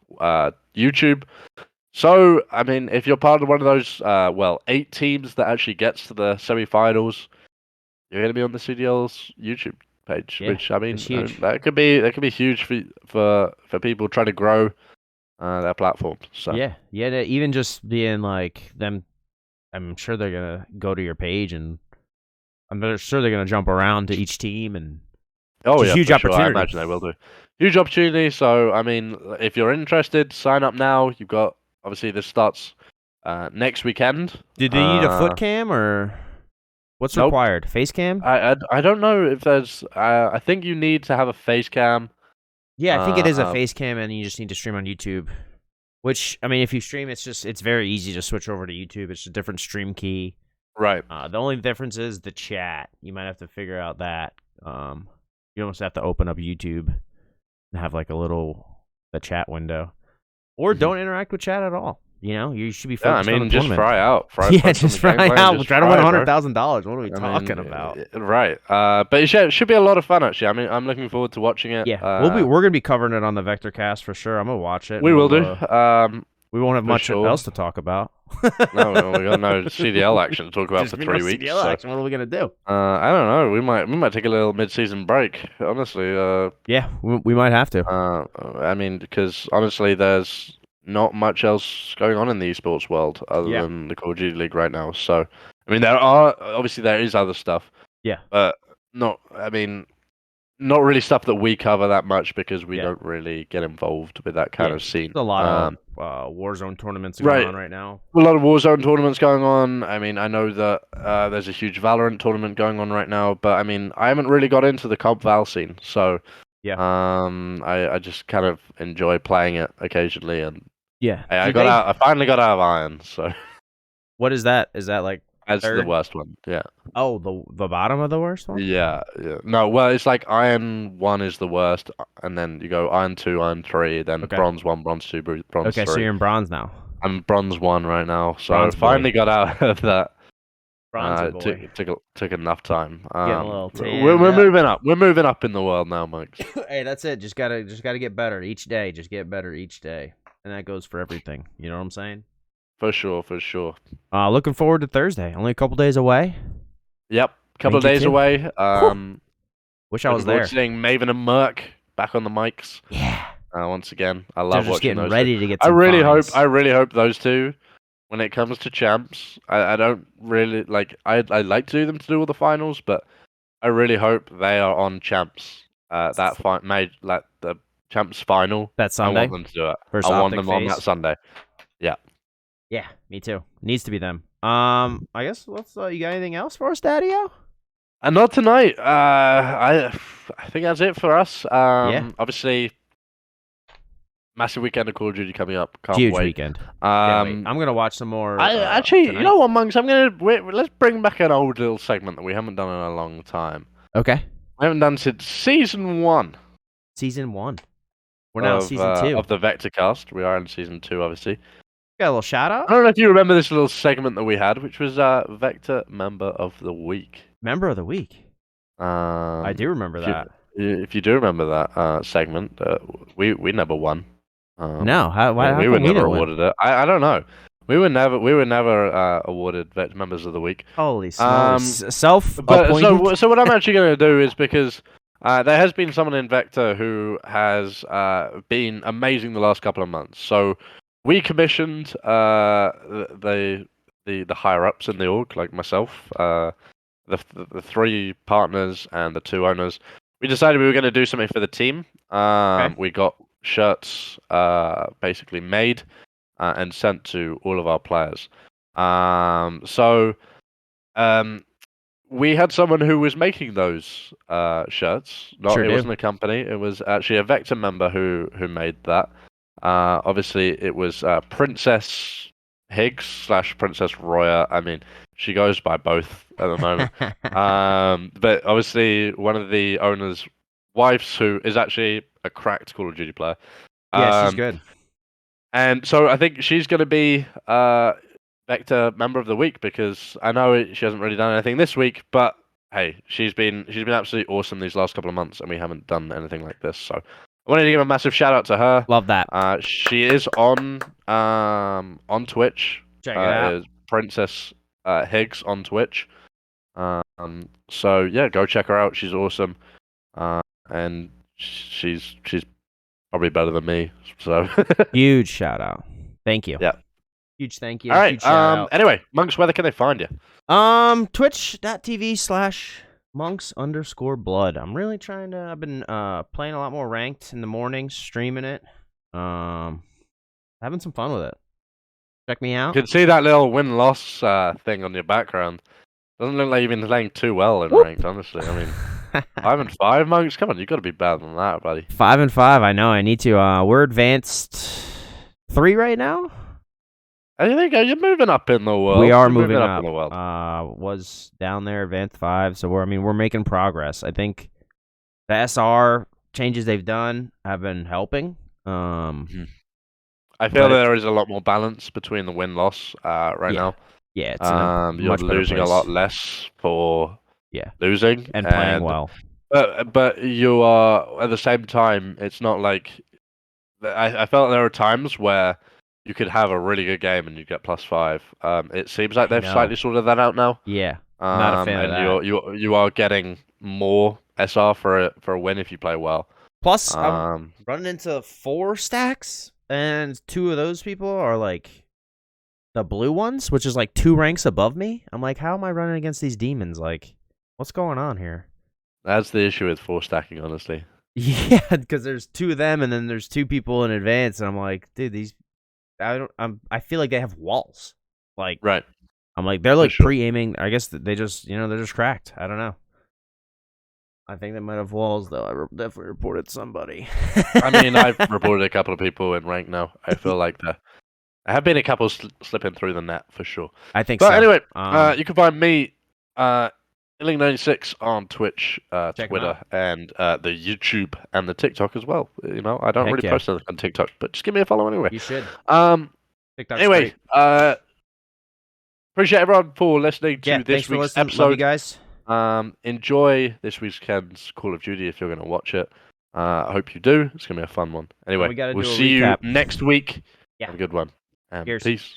YouTube. So, I mean, if you're part of one of those, 8 teams that actually gets to the semi-finals, you're going to be on the CDL's YouTube page, which I mean, that could be huge for people trying to grow their platforms. So even just being like them, I'm sure they're gonna go to your page, and I'm sure they're gonna jump around to each team, and huge opportunity. Sure. I imagine they will do. Huge opportunity. So, I mean, if you're interested, sign up now. You've got. Obviously, this starts next weekend. Did they need a foot cam or what's required? Face cam? I don't know if there's. I think you need to have a face cam. Yeah, I think it is a face cam, and you just need to stream on YouTube. Which, I mean, if you stream, it's very easy to switch over to YouTube. It's a different stream key. Right. The only difference is the chat. You might have to figure out that. You almost have to open up YouTube and have like the chat window, or don't interact with chat at all. You should be focused on the just tournament. fry out. Just fry out. Try to win $100,000. What are we talking about? Right. But it should be a lot of fun, actually. I mean, I'm looking forward to watching it. Yeah, we're gonna be covering it on the Vektor cast for sure. I'm gonna watch it. We will do. We won't have much else to talk about. No, we got no CDL action to talk about for 3 weeks. CDL action. What are we gonna do? I don't know. We might take a little mid-season break. Honestly. Yeah, we might have to. I mean, because honestly, there's not much else going on in the esports world other than the Call of Duty League right now. So, I mean, there is other stuff. Yeah. But not really stuff that we cover that much because we don't really get involved with that kind of scene. There's a lot of Warzone tournaments going on right now. A lot of Warzone tournaments going on. I mean, I know that there's a huge Valorant tournament going on right now, but I mean, I haven't really got into the comp Val scene, so I just kind of enjoy playing it occasionally, and I finally got out of Iron. So what is that? Is that like that's the worst one? Yeah. Oh, the bottom of the worst one? Yeah. No, well, it's like Iron 1 is the worst, and then you go Iron 2, Iron 3, then Bronze 1, Bronze 2, Bronze 3. Okay, so you're in Bronze now. I'm Bronze 1 right now, so I finally got out of that. Took enough time. Getting a little we're moving up. We're moving up in the world now, Mike. Hey, that's it. Just gotta get better each day. Just get better each day, and that goes for everything. You know what I'm saying? For sure. Looking forward to Thursday. Only a couple days away. Yep, couple of days away. Wish I was there. Seeing Maven and Merc back on the mics. Yeah. Once again, I love watching those. Ready to get. I really hope those two, when it comes to champs, I don't really like. I'd like to do them to do all the finals, but I really hope they are on champs. The champs final. That Sunday. I want them to do it. Versus I want Optic them on Faze. that Sunday. Yeah. Yeah, me too. Needs to be them. I guess let's. You got anything else for us, Daddy-O? And not tonight. I think that's it for us. Obviously, massive weekend of Call of Duty coming up. Can't Huge wait. weekend. I'm gonna watch some more. Actually, tonight. you know what, Monks? Let's bring back an old little segment that we haven't done in a long time. Okay. I haven't done since season 1. Season 1. We're now season 2 of the Vektor cast. We are in season 2, obviously. Got a little shout out. I don't know if you remember this little segment that we had, which was Vektor Member of the Week. Member of the Week. I do remember that. If you do remember that segment, we never won. No, how we were never awarded it. I don't know. We were never awarded Vektor Members of the Week. Holy smokes! Self-appointed. So what I'm actually going to do is, because there has been someone in Vektor who has been amazing the last couple of months. So we commissioned the higher ups in the org, like myself, the 3 partners and the 2 owners. We decided we were going to do something for the team. We got shirts basically made and sent to all of our players. We had someone who was making those shirts. It wasn't a company. It was actually a Vektor member who made that. Obviously, it was Princess Higgs / Princess Roya. I mean, she goes by both at the moment. But obviously, one of the owner's wives, who is actually a cracked Call of Duty player. Yeah, she's good. And so I think she's going to be Vektor Member of the Week, because I know she hasn't really done anything this week, but hey, she's been absolutely awesome these last couple of months, and we haven't done anything like this. So I wanted to give a massive shout out to her. Love that. She is on Twitch. Check it out. Princess Higgs on Twitch. So yeah, go check her out. She's awesome. And she's probably better than me. So huge shout out. Thank you. Yeah. Huge thank you. All right. Anyway, Monks, where can they find you? Twitch.tv/monks_blood. I'm really trying to. I've been playing a lot more ranked in the mornings, streaming it. Having some fun with it. Check me out. You can see that little win-loss thing on your background. Doesn't look like you've been playing too well in ranked, honestly. I mean, 5-5, Monks. Come on, you got to be better than that, buddy. 5-5. I know. I need to. We're advanced 3 right now. I think you're moving up in the world. We are You're moving up in up. the world. Was down there advanced 5, so we're making progress. I think the SR changes they've done have been helping. I feel but there is a lot more balance between the win-loss right now. Yeah, it's in a You're much better losing a place. lot less for Yeah, losing and playing well. But you are at the same time. It's not like I felt there are times where you could have a really good game and you get +5. It seems like I they've know. slightly sorted that out now. Yeah, not a fan of And that. you are getting more SR for a win if you play well. Plus, I'm running into 4 stacks, and 2 of those people are like the blue ones, which is like 2 ranks above me. I'm like, how am I running against these demons? Like, what's going on here? That's the issue with 4 stacking, honestly. Yeah, because there's 2 of them, and then there's 2 people in advance, and I'm like, dude, I feel like they have walls. Like, Right. I'm like, they're For like sure. pre-aiming. I guess they just, they're just cracked. I don't know. I think they might have walls, though. I definitely reported somebody. I mean, I've reported a couple of people in rank now. I feel like there have been a couple slipping through the net for sure. I think But so. anyway, you can find me, Illing96 on Twitch, Check 'em Twitter, out. and the YouTube and the TikTok as well. You know, I don't Heck really yeah. post anything on TikTok, but just give me a follow anyway. You should. TikTok's Anyway, great. appreciate everyone for listening to Yeah, this thanks for week's listening. Love you episode. guys. Enjoy this weekend's Call of Duty if you're going to watch it. I hope you do. It's going to be a fun one. Anyway, we gotta we'll do a see you recap. next week. Yeah. Have a good one. And Cheers. peace.